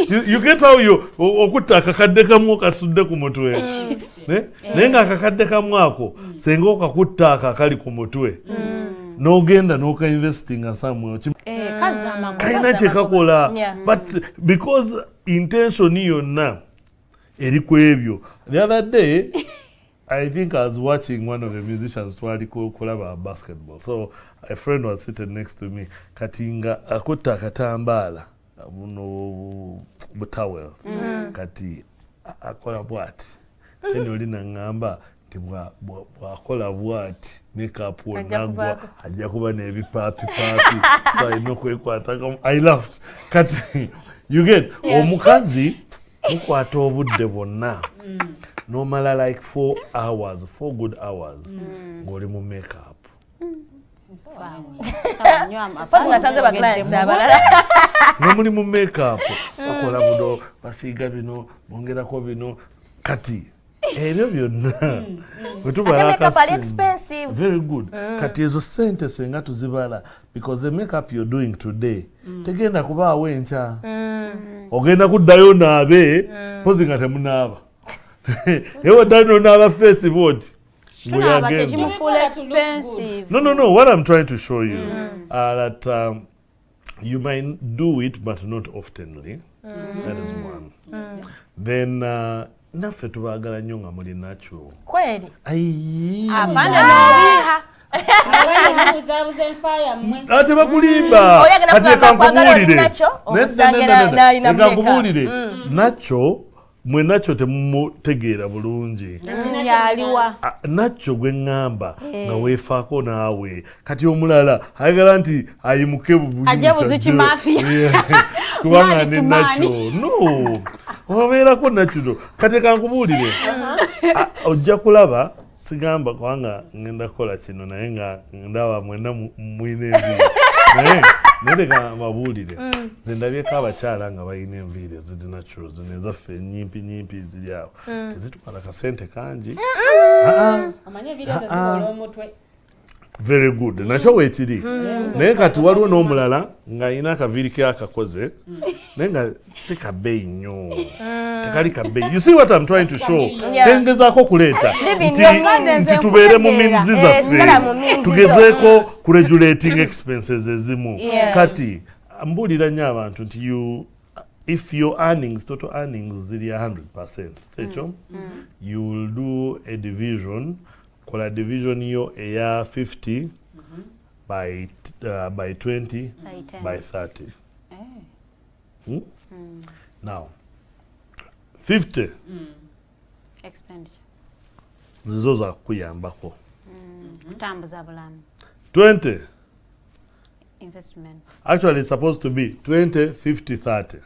You get how you okutta akakadde kamu okasudde ku mutwe. Naye nga akakadde kamu ako senga okakutta akakali ku mutwe n'ogenda n'oka-investinga somewhere kalina kye kakola. But because intention yonna eri ku ebyo. The other day, I think I was watching one of the musicians twali kulaba basketball. So a friend was sitting next to me. Katinga akutta akatambaala buno butawel. Kati akola bwati. Eno olina ngamba nti bwakola bwati ne kapu nagwa ajja kuba n'ebipaapi. So I know kwekwata. I laughed. Kati you get omukazi mukwata obudde bwonna nomala like 4 good hours ng'oli mu makeup. Nomuli mu makeup bakola buno basiiga bino bongerako bino kati ebyo byonna very good. Kati ezo sente senga tuzibala because the makeup you're doing today tegenda kubaawo enkya. Ogenda kuddayo naabe pozi nga temunaaba. Ewe dano naaba Facebook. No. What I'm trying to show you that you might do it but not oftenly. That is one. Then naffe tubaagala nnyo nga muli natural. Kweli? Ate bakulimba ate kankubuulire nacho mwe nacho temutegeera bulungi. Nacho gwe ngamba nga weefaako naawe kati omulala ayagala nti ayimuke kubanga ndi nacho no obeerako nacho kati kankubuulire ojja kulaba sigamba kubanga ngenda kukola kino naye nga ndaba mwena mwine enviiri naye leka mbabuulire nze ndabyeko abakyala nga balina enviiri eziri natural zino ezaffe nyimpi ziri awo tezitwala kasente kangi. Very good. Nakyo weekiri. Naye kati waliwo n'omulala ng'alina akaviiri ke akakoze naye nga si kabeeyi nnyo. Tekali kabeeyi. You see what I'm trying to show? Kyengezaako kuleeta nti tubeere mu means zaffe tugezeeko kuregulating expenses ezimu. Kati mbuulira nnyo abantu nti if your earnings, total earnings ziri 100%, sekyo, you will do a division. Kola division yo eya 50 by 20 by 30. Now 50 expenditure zizo za kuyambako. Kutambuza bulamu. 20 investment. Actually it's supposed to be 20 50 30.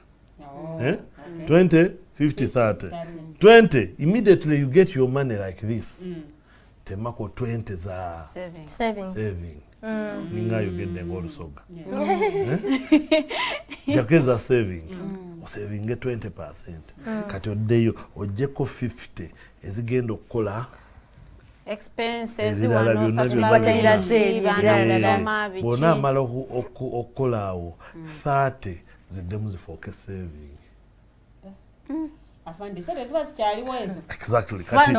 20 50 30 20 immediately you get your money like this temako 20 za saving ninga yogedde ng'olusoga jakeza saving osavinge 20% kati oddeyo ojjeko 50 ezigenda okukola expenses bona amala okukola awo 30 ziddemu zifooke saving. Exactly. Kati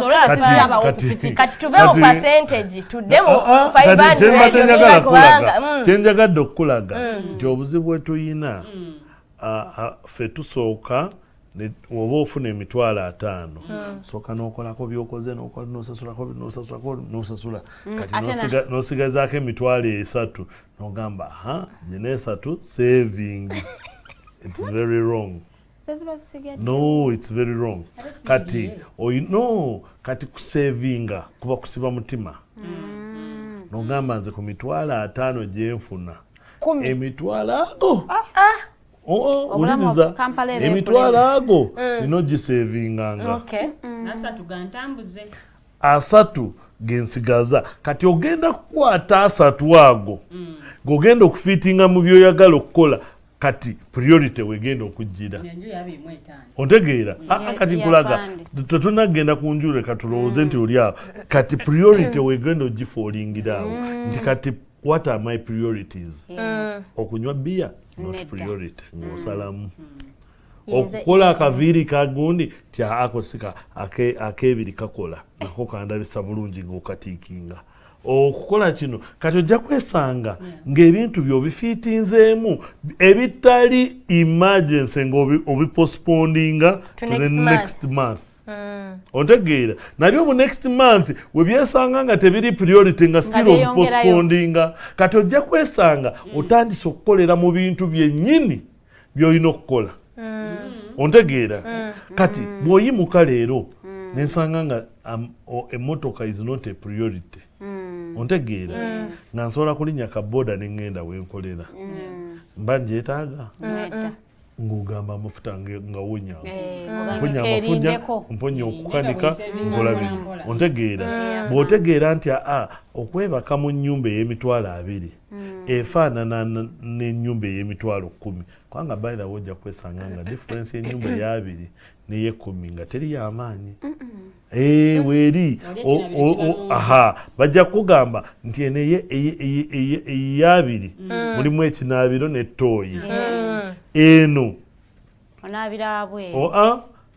tubeho percentage tuddemu 500 kyenjagadde okukulaga nti obuzibu bwe tuyina ffe tusooka oba ofuna emitwalo 5 sooka n'okolako byokoze n'osasula kati n'osigazaako emitwalo 3 n'ogamba gye 3 saving. It's very wrong. No, it's very wrong. Kati kati kusavinga kuba kusiba mutima n'ogamba nze ku mitwalo 5 gye nfuna emitwalo ago uliriza emitwalo ago nina ogisavinganga asatu gensigaza kati ogenda kukwata 3 ago g'ogenda okufiitinga mu byoyagala okukola kati priority wegenda okujjira ontegeera kati nkulaga tetunagenda ku njule katulowooze nti oli awo kati priority wegenda ogifoolingira awo nti kati what are my priorities? Okunywa bia not priority ng'osalamu okukola akaviiri kagundi tya akosika akebiri kakola nako kandabisa bulungi ng'okatiikinga okukola kino kati ojja kwesanga ng'ebintu by'obifiitinzeemu ebitali emergency ng'obipostpondinga to the next month. Ontegeera nabyo mu next month we byesanga nga tebiri priority nga still obipostpondinga kati ojja kwesanga otandise okukolera mu bintu byennyini by'olina okukola. Ontegeera kati bw'oyimuka leero nensanga nga emmotoka is not a priority. Ontegeera nga nsobola kulinnya kaboda ne ngenda wenkolera mba njeetaaga ng'ogamba amafuta nga wonya mponya amafunya mponya okukanika nkola bino ontegeera bw'otegeera nti okwebaka mu nnyumba ey'emitwalo 2 efaanana n'ennyumba ey'emitwalo 10 kubanga by the way ojja kwesanga nga difference y'ennyumba eya2 n'ey'ekumi nga teri y'amaanyi weeri bajja kugamba nti eno eya2 mulimu ekinaabiro n'ettooyi eno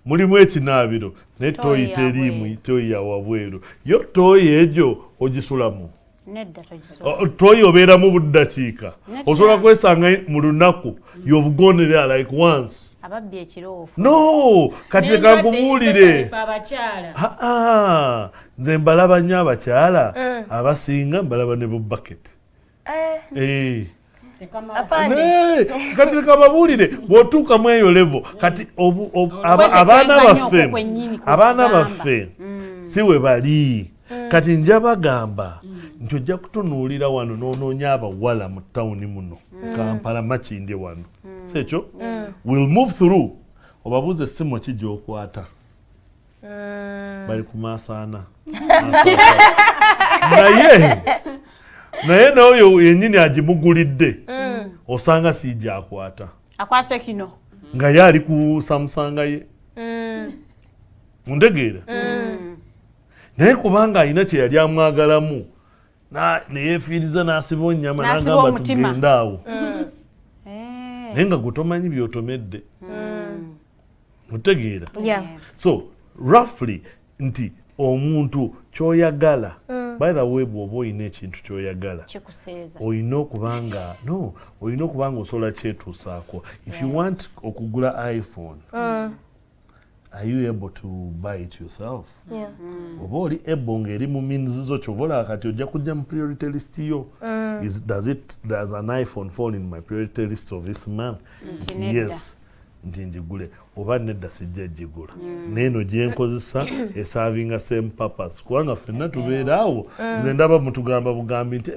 mulimu ekinaabiro n'ettooyi teriimu ttooyi ya wabweru yo ttooyi egyo ogisulamu ttooyi obeeramu buddakiika osobola kwesanga mu lunaku you've gone there like once. No, kati leka nkubuulire nze mbalaba nnyo abakyala abasinga mbalaba ne bubbaketi kati leka babuulire bw'otuukamu eyo level kati abaana baffe si we bali kati nja bagamba nti ojja kutunuulira wano n'onoonya abawala mu tawuni muno Kampala Makindye wano sekyo we'll move through obabuuze essimu ki gy'okwata bali ku maasaana naye n'oyo yennyini agimugulidde osanga si gyakwata akwate kino nga ye ali ku samusanga ye muntegeera naye kubanga alina kye yali amwagalamu neyefiiriza n'asiba onnyama n'agamba tugenda awo naye nga gutomanyi byotomedde otegeera so roughly nti omuntu kyoyagala by the way bw'oba olina ekintu kyoyagala olina okubanga osobola kyetuusaako if you want okugula iPhone are you able to buy it yourself? Oba oli able ng'eri mu means zo kyobola kati ojja kujja mu priority list yo does an iPhone fall in my priority list of this month? Yes. nti njigule oba nedda sijja jigula neeno gye nkozesa eservinga same purpose kubanga ffenna tubeera awo nze ndaba mutugamba bugambi nti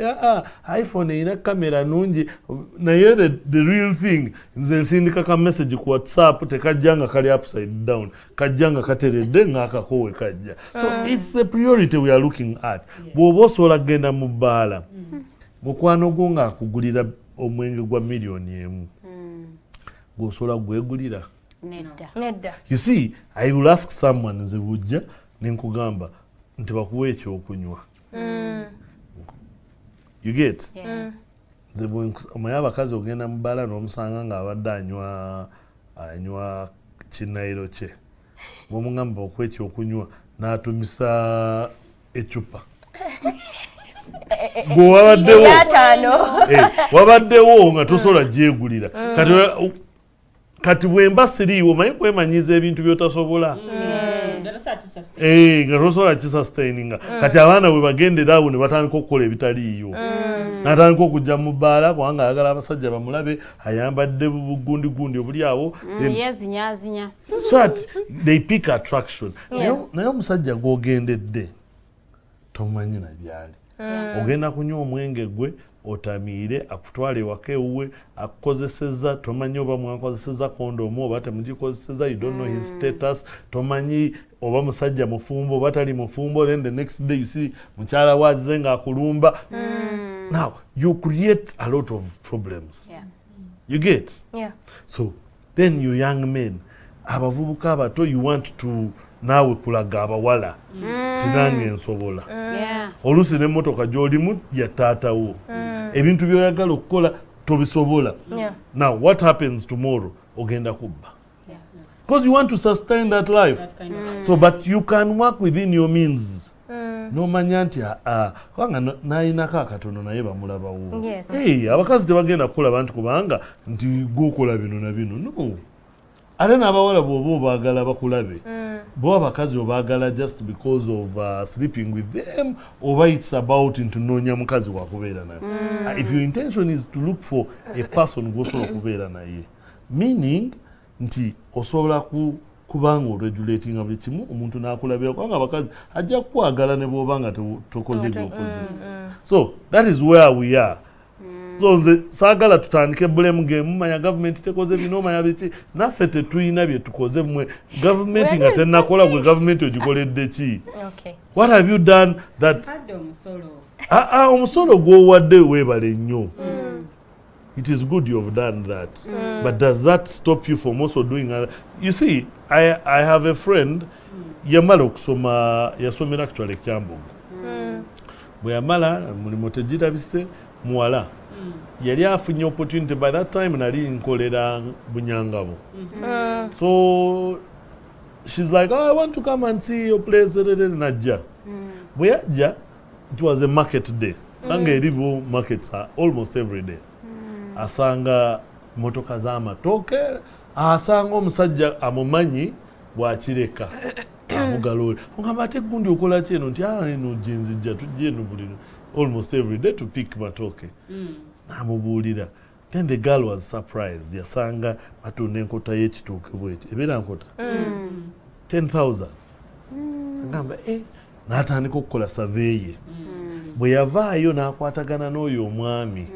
iPhone erina kamera nungi naye the real thing nze nsindika ka message ku WhatsApp tekajja nga kali upside down kajja nga kateredde ng'akakowe kajja so it's the priority we are looking at bw'oba osobola kugenda mu bbaala mukwano gwo ng'akugulira omwenge gwa miliyoni emu gwosobola gwegulira nedda you see I will ask someone nze bujja nenkugamba nti bakuwa ekyokunywa you get nze omaye abakazi ogenda mu bbaala n'omusanga ng'abadde anywa kinayiro kye bw'omugamba bakuwa ekyokunywa n'atumisa ecupa wabaddewo nga tosobola gyegulira kati bwemba siriiwo maye kwemanyiza ebintu byotasobola nga tosobola kisustaininga kati abaana bwe bagendera awo ne batandika okukola ebitaliiyo n'atandika okujja mu bbaala kubanga ayagala abasajja bamulabe ayambadde bugundigudi obuli awo yezinyazinya so they pick attraction naye omusajja gw'ogendedde tomanyi nabyali ogenda kunywa omwenge gwe otamiire akutwala ewaka ewuwe akukozeseza tomanyi oba mwakozeseza kondomu oba temugikozeseza you don't know his status tomanyi oba musajja mufumbo oba tali mufumbo then the next day you see mukyala wazize ng'akulumba now you create a lot of problems you get so then you young men abavubuka abato you want to naawe kulaga abawala tinange nsobola oluusi n'emmotoka gy'olimu ya taatawo ebintu by'oyagala okukola tobisobola now what happens tomorrow ogenda kubba because you want to sustain that life so but you can work within your means nomanya nti kubanga nayinako akatono naye bamulabawo abakazi tebagenda kukola bantu kubanga nti gwokola bino na bino no ate n'abawala bw'oba obaagala bakulabe bo abakazi obaagala just because of sleeping with them oba it's about ntunoonya mukazi wakubeera naye if your intention is to look for a person gwosobola okubeera naye meaning nti osobola kubanga oregulatinga buli kimu omuntu n'akulabira kubanga abakazi ajja kukwagala ne bw'oba nga tokoze byokoze so that is where we are so nze saagala tutandike bulemu game mumanya government tekoze bino manya biki naffe tetuyina bye tukoze mmwe government nga tennakola gwe government ogikoledde ki what have you done that omusolo gw'owadde weebale nnyo it is good you have done that but does that stop you from also doing you see I have a friend yamala okusoma yasomera actually Kyambogo bwe yamala mulimu tegirabise muwala yali afunye opportunity by that time nali nkolera Bunyangabo so she's like I want to come and see your place najja bwe yajja it was a market day anga erivo markets are almost every day asanga motoka z'amatooke asanga omusajja amumanyi bw'akireka avuga lori ogamba ate gundi okola ki eno nti eno gyenzijja tujja eno buli almost every day to pick matooke namubuulira then the girl was surprised yasanga batunda enkota y'ekitooke bweti ebeera nkota 10,000 agamba n'atandika okukola saveeye bwe yavaayo n'akwatagana n'oyo omwami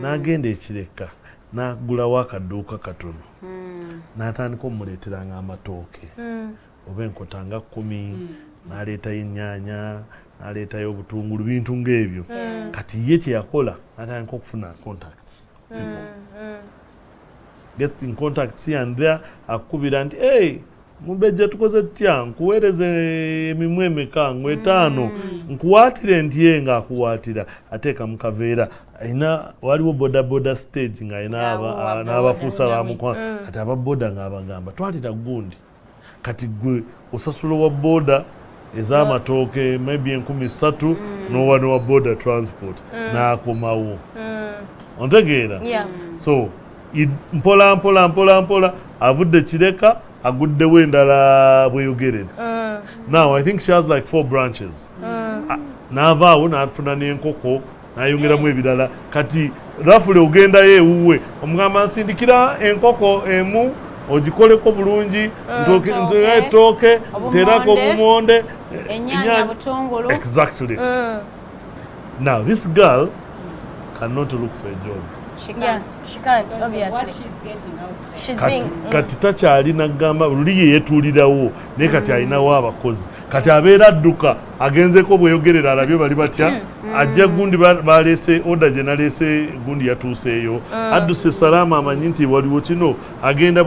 n'agenda ekireka n'agulawo akadduuka katono n'atandika omuleeteranga amatooke oba enkota nga 10 n'aleetayo ennyaanya n'aleetayo obutungulu bintu ng'ebyo kati ye kyeyakola n'atandika okufuna contacts get in contacts here and there akukubira nti Omumbejja tukoze tutya nkuweereze emimu emeka ngwe 5 nkuwaatire nti nga akuwaatira ateeka mu kaveera ayina waliwo boda stage nga ayina n'abafuusa bamukwa kati ababoda ng'abagamba twalira gundi kati gwe osasula wa boda ez'amatooke maybe 13,000 n'owano wa boda transport n'akomawo ontegeera so mpola avudde kireka aguddewo endala bweyogerera now I think she has like 4 branches n'avaawo n'afuna n'enkoko n'ayongeramu ebirala kati rafule ogendayo ewuwe omugamba nsindikira enkoko emu ogikoleko bulungi ntooke nterako obumonde ennyanya butungulu. Exactly. Now this girl cannot look for a job. She can't. She can't, obviously. What she's getting out there. She's being... Kati takyalina gamba luli ye yetuulirawo naye kati alinawo abakozi kati abeera adduka agenzeko bweyogerera alabye bali batya ajja gundi baleese oda gye naleese gundi yatuuseeyo adduse salaama amanyi nti waliwo kino agenda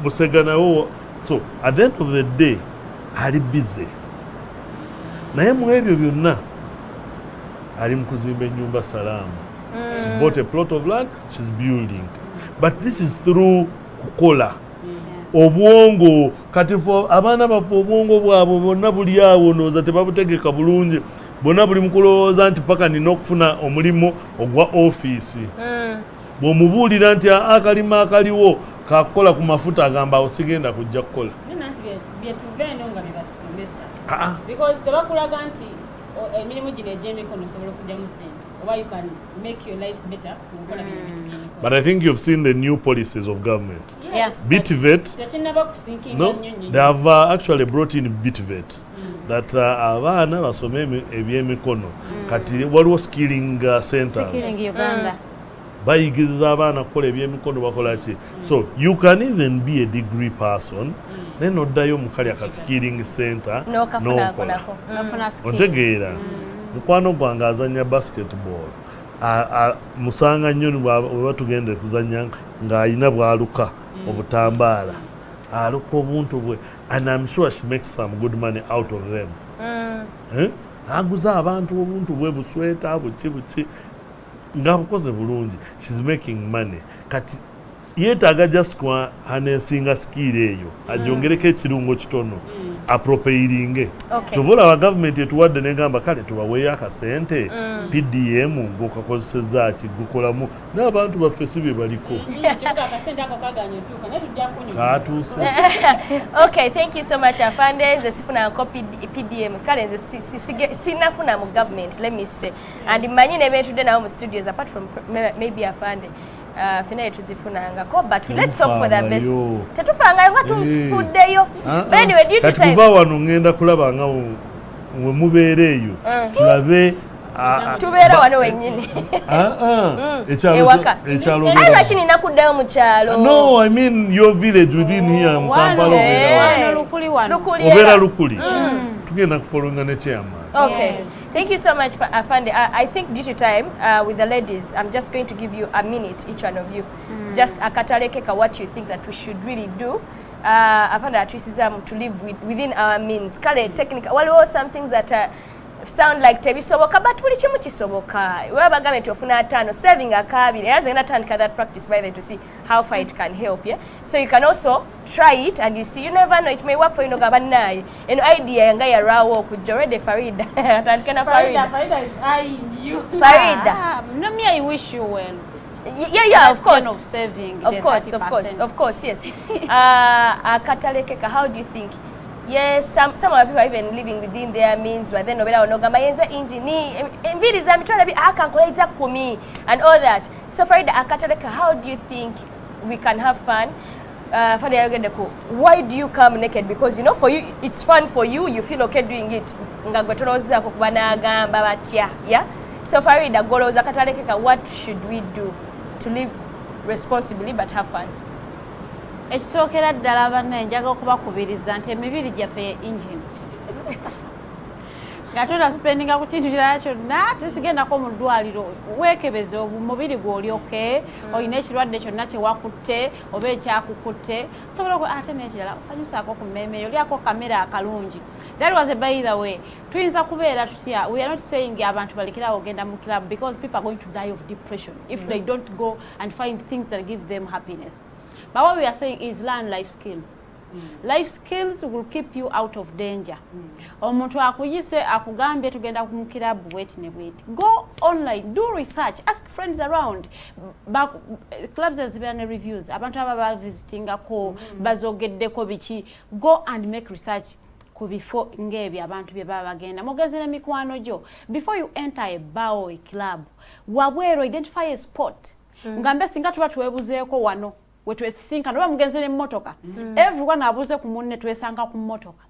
buseganawo. So at the end of the day ali busy naye mu ebyo byonna ali mu kuzimba ennyumba salaama. She bought a plot of land, she's building. But this is through kukola. Obwongo kati abaana bafu obwongo bwabwe bonna buli awo nooza tebabutegeka bulungi bonna buli mukulowooza nti paka nina okufuna omulimu ogwa ofiisi. Bw'omubuulira nti akalima akaliwo kakukola ku mafuta agamba awo sigenda kujja kukola. Because tebakulaga nti emirimu gino egy'emikono osobola okugyamu ssente oba you can make your life better okukola bino ebintu. But I think you've seen the new policies of government. Yes. BitVet. No, they have actually brought in BitVet. That abaana basome ebyemikono. Kati waliwo skilling centers. Skilling Uganda. Bayigiriza abaana kukola ebyemikono bakola ki. So you can even be a degree person. Then oddayo mu kali aka skilling center. N'okola. Ontegeera. Mukwano gwange azanya basketball. Musanga nnyo bwe batugende kuzanya ng'alina bw'aluka obutambaala. Aluka obuntu bwe. And I'm sure she makes some good money out of them. Aguza abantu obuntu bwe busweta buki ng'abukoze bulungi. She's making money. Kati yeetaaga just kwa aneesinga skill eyo agyongereko ekirungo kitono appropriating. Tuvula wa government etuwadde negamba kale tubaweeyo akasente PDM ng'okakozesezza ki gukolamu n'abantu baffe si bye baliko. Okay, thank you so much Afande. Nze sifuna copy PDM kale nze sinafuna mu government, let me say, and mmanyi nebetudde nawo mu studios apart from maybe Afande. Fina tuzifunangako, but let's hope for the best. Tetufanga nga tufuddeyo. But anyway, due to time. Katuva wano ngenda kulaba nga we mubeereeyo. Tulabe tubeera wano wennyini. Ewaka. Era kini nakuddayo mu kyalo. No, I mean your village within here mu Kampala. Obeera Lukuli. Tugenda kufolonga ne chairman. Okay. Yes. Thank you so much for Afande. I think due to time, with the ladies, I'm just going to give you a minute, each one of you. Just akatalekeka what you think that we should really do. Afande atwisizam to live within our means. Kale technical. Well, some things that sound like tebisoboka, but buli kimu kisoboka. We bagambe tofuna atano, saving akabiri. As an atandika that practice by the to see how far it can help. Yeah. So you can also try it, and you see, you never know, it may work for you. No gabanai. An idea yanga ya rawo kujorede Farida. Atandika Farida. Farida is eyeing you. Farida. No, me, I wish you well. Yeah, of course. Of saving. Of course, yes. Akatalekeka, how do you think? Yes, some of the people are even living within their means, but then nobody will know yenza injini enviri za mitwala bi akankoleza kumi and all that. So Farida akataleka, how do you think we can have fun? Why do you come naked? Because you know, for you it's fun for you, you feel okay doing it. Ngagotoloza kokubanaga babatya, yeah? So Farida goloza akatalekeka, what should we do to live responsibly but have fun? Ekisookera ddala banne njaga okubakubiriza nti emibiri gyaffe engine nga tunasipendinga ku kintu kirala kyonna tesigendako mu ddwaliro weekebeze omubiri gw'olyoke olina ekirwadde kyonna kyewakutte oba ekyakukutte sobola ate n'ekirala osanyusaako ku mmeeme eyo olyako kamera akalungi. That was a by the way. Tuyinza kubeera tutya. We are not saying abantu balekerawo ogenda mu club because people are going to die of depression if they don't go and find things that give them happiness. But what we are saying is learn life skills. Life skills will keep you out of danger. Omuntu akuyise akugambye tugenda mu club bweti ne bweti. Go online, do research, ask friends around. Clubs zibeera ne reviews. Abantu aba visitingako bazogeddeko biki. Go and make research. Before ngebya abantu bye baba bagenda mugezera mikwano gyo before you enter a bar or a club wabwero identify a spot ngambe singa tuba tuwebuzeeko wano wetwesisinkana oba mugenze n'emmotoka everyone abuuze ku munne twesanga ku mmotoka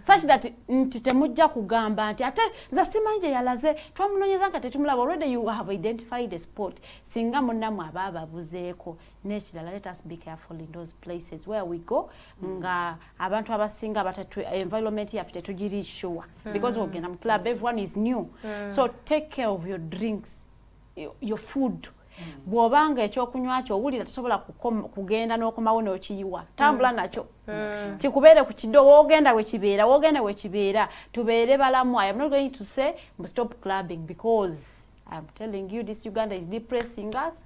such that nti temujja kugamba nti ate za simanyi gye yalaze twamunoonyeza nga tetumulaba already you have identified a spot singa munnamu aba ababuzeeko n'ekirala let us be careful in those places where we go nga abantu abasinga environment yaffe tetugiri sure because ogenda mu club everyone is new so take care of your drinks your food bw'obanga ekyokunywa kyo owulira tosobola kugenda n'okomawo n'okiyiwa tambula nakyo kikubeere ku kiddo woogenda wekibeera tubeere balamu. I am not going to say stop clubbing because I'm telling you this Uganda is depressing us.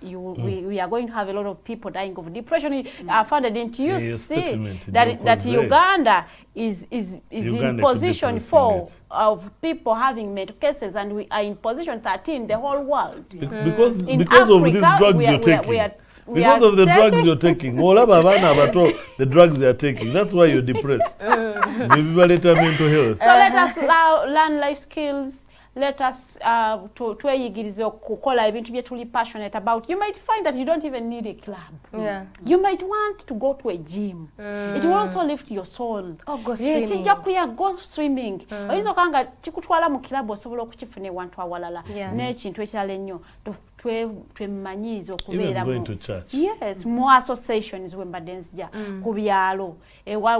We are going to have a lot of people dying of depression. I found it. Didn't you see that Uganda is in position 4 of people having mental cases, and we are in position 13 the whole world. Because of these drugs you're taking. Because of the drugs you're taking. The drugs they are taking. That's why you're depressed. Mental health. So let us learn life skills. Let us tweyigirize okukola ebintu bye tuli passionate about. You might find that you don't even need a club. Yeah. You might want to go to a gym. It will also lift your soul. Oh, go swimming. Go swimming. Oyinza kanga kikutwala mu club osobola okukifuna ewantu awalala. N'ekintu ekirala ennyo twemanyiiza okubeera mu yes mu associations wembadde nzija ku byalo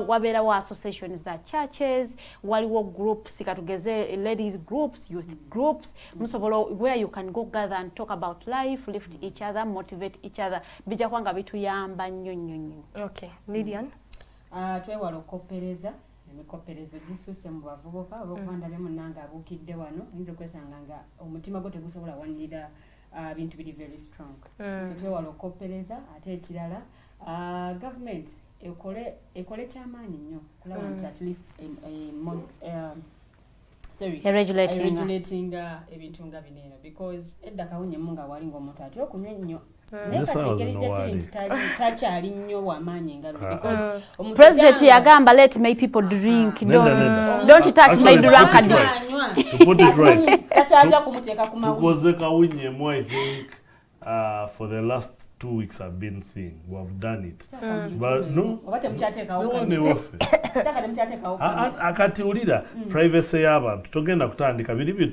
wabeerawo associations that churches waliwo groups katugeze ladies groups youth groups musobola where you can go gather and talk about life lift each other motivate each other bijja kwanga bituyamba nnyo. Okay, Lilian. Twewala okoppereza emikopperezo gisusse mu bavubuka olw'okubanda bye munnanga abuukidde wano oyinza okwesanga nga omutima gwo tegusobola wanirira bintu biri very strong. So twewala okoppereza ate ekirala government ekole kyamaanyi nnyo kulaba nti at least regulating ebintu nga bino eno because edda kawunyemu nga wali ng'omuntu atera okunywa ennyo takyali nnyo wamaanyi engalo because president yagamba let my people drink don't touch my drunkenness. To put it right, takyatya kumuteeka ku mawulire tukoze kawunyemu I think for the last 2 weeks I've been seeing we have done it but no akati ulira privacy y'abantu togenda kutandika biri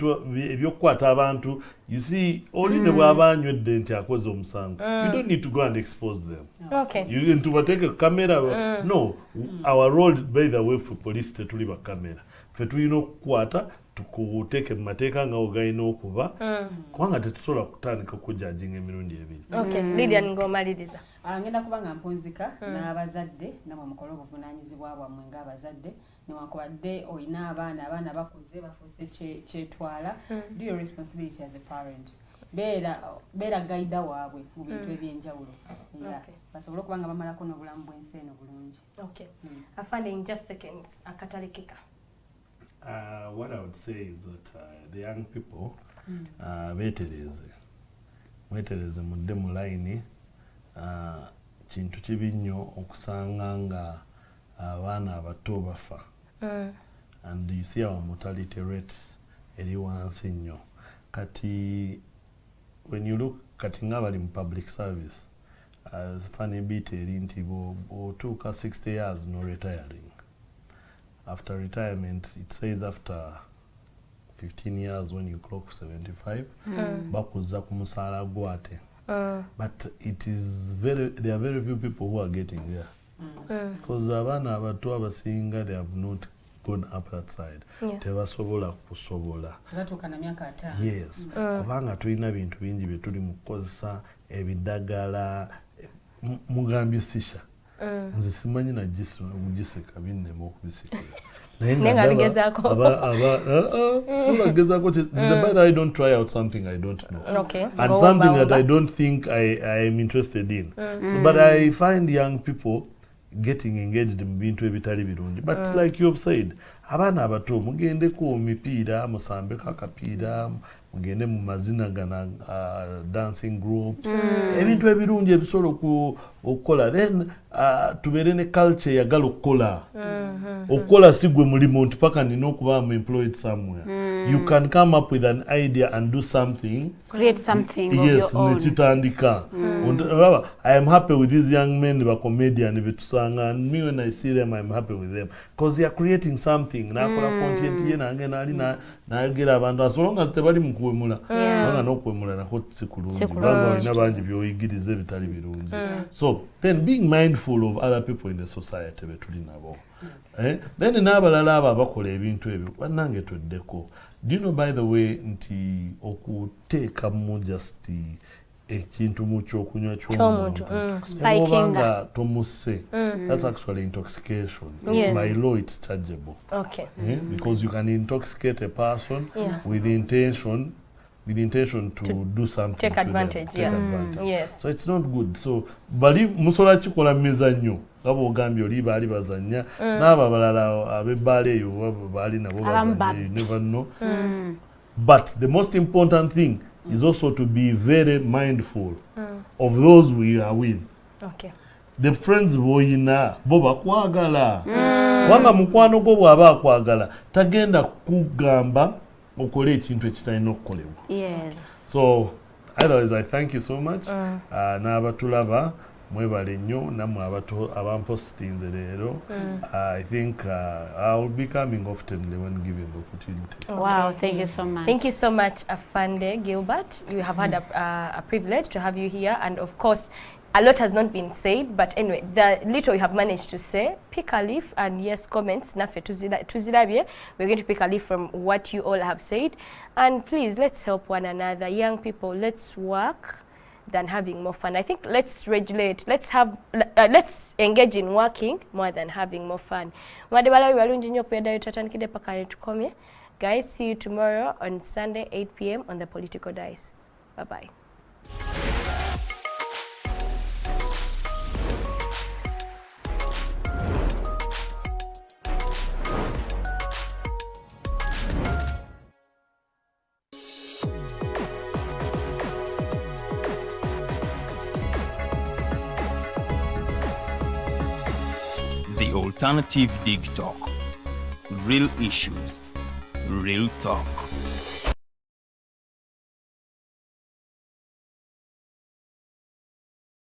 ebyokukwata abantu you see oline bw'abanywedde nti akoze omusango you don't need to go and expose them. Okay, you into bateke camera no our role by the way for police tetuli ba camera fe tulina okukwata tukuteke mateeka nga ogayina okuba kubanga tetusobola kutandika okujajinga emirundi ebiri. Okay, Lilian ng'omaliriza. Ngenda kuba nga mpunzika n'abazadde namwe mukola obuvunaanyizibwa bwammwe ng'abazadde newankubadde olina abaana bakuze bafuuse kyetwala do your responsibility as a parent. Beera gayida waabwe mu bintu ebyenjawulo basobole okuba nga bamalako n'obulamu bw'ensi eno bulungi. Okay, afande in just seconds akatalekeka. What I would say is that the young people wetereze mudde mu line kintu kibi nnyo okusanga nga abaana abato bafa and you see our mortality rates eri wansi nnyo kati when you look kati nga bali mu public service funny bit eri nti otuuka 60 years no retiring. After retirement, it says after 15 years when you clock 75, bakuza kumusala gwate. But there are very few people who are getting there. Because abana abato abasinga they have not gone up that side. Tebasobola kusobola. Yes. Kubanga tulina bintu bingi bye tuli mu kukozesa ebidagala mugambye sisha. Nze simanyi na giseka binnema okubisikira naye nga bigezaako but I don't try out something I don't know and something that I don't think I am interested in so, but I find young people getting engaged in bintu ebitali birungi but like you have said abaana abato mugendeko omupiira musambeko akapiira mugende mu mazina gana dancing groups ebintu ebirungi ebisobola okukola then tubeere ne culture yagala okukola si gwe mulimo nti paka nina okuba employed somewhere you can come up with an idea and do something, create something of yes, your own. nekitandika I am happy with these young men ba comedian betusanga and me when I see them I'm happy with them because they are creating something nakola content ye nange nali nayogera abantu as long as tebali mukuwemula banga nokuwemula nako sikulungi banga ina bangi byoyigirize bitali birungi so then being mindful of other people in the society betuli nabo then n'abalala abo abakola ebintu ebyo bannange tweddeko. Do you know by the way nti okuteekamu just ekintu mu kyokunywa ky'omuntu obanga tomuse that's actually intoxication. By law it's chargeable because you can intoxicate a person with the intention to do something, take advantage. Yes. So it's not good. So bali musola kikola mizannyo ngabo ogambye oli baali bazannya n'abo abalala ab'ebbaala eyo baali nabo bazannya, you never know. But the most important thing is also to be very mindful of those we are with. The friends boyina bo bakwagala kubanga mukwano gwo bw'aba akwagala tagenda kugamba okole ekintu ekitalina okukolebwa. So otherwise I thank you so much n'abatulaba mwebale nnyo nammwe abampositinze leero. I think I will be coming oftenly when given the opportunity. Wow, thank you so much. Thank you so much, Afande Gilbert. You have had a privilege to have you here, and of course a lot has not been said, but anyway, the little you have managed to say, pick a leaf, and yes, comments nafe tuzirabye. We're going to pick a leaf from what you all have said, and please let's help one another. Young people, let's work than having more fun. I think let's regulate, let's engage in working more than having more fun. Mwadebala walungi nnyo kwedayo tatandikide paka netukomye. Guys, see you tomorrow on Sunday 8 p.m. on the Political Dice. Bye bye. The Alternative Dig Talk. Real issues, real talk.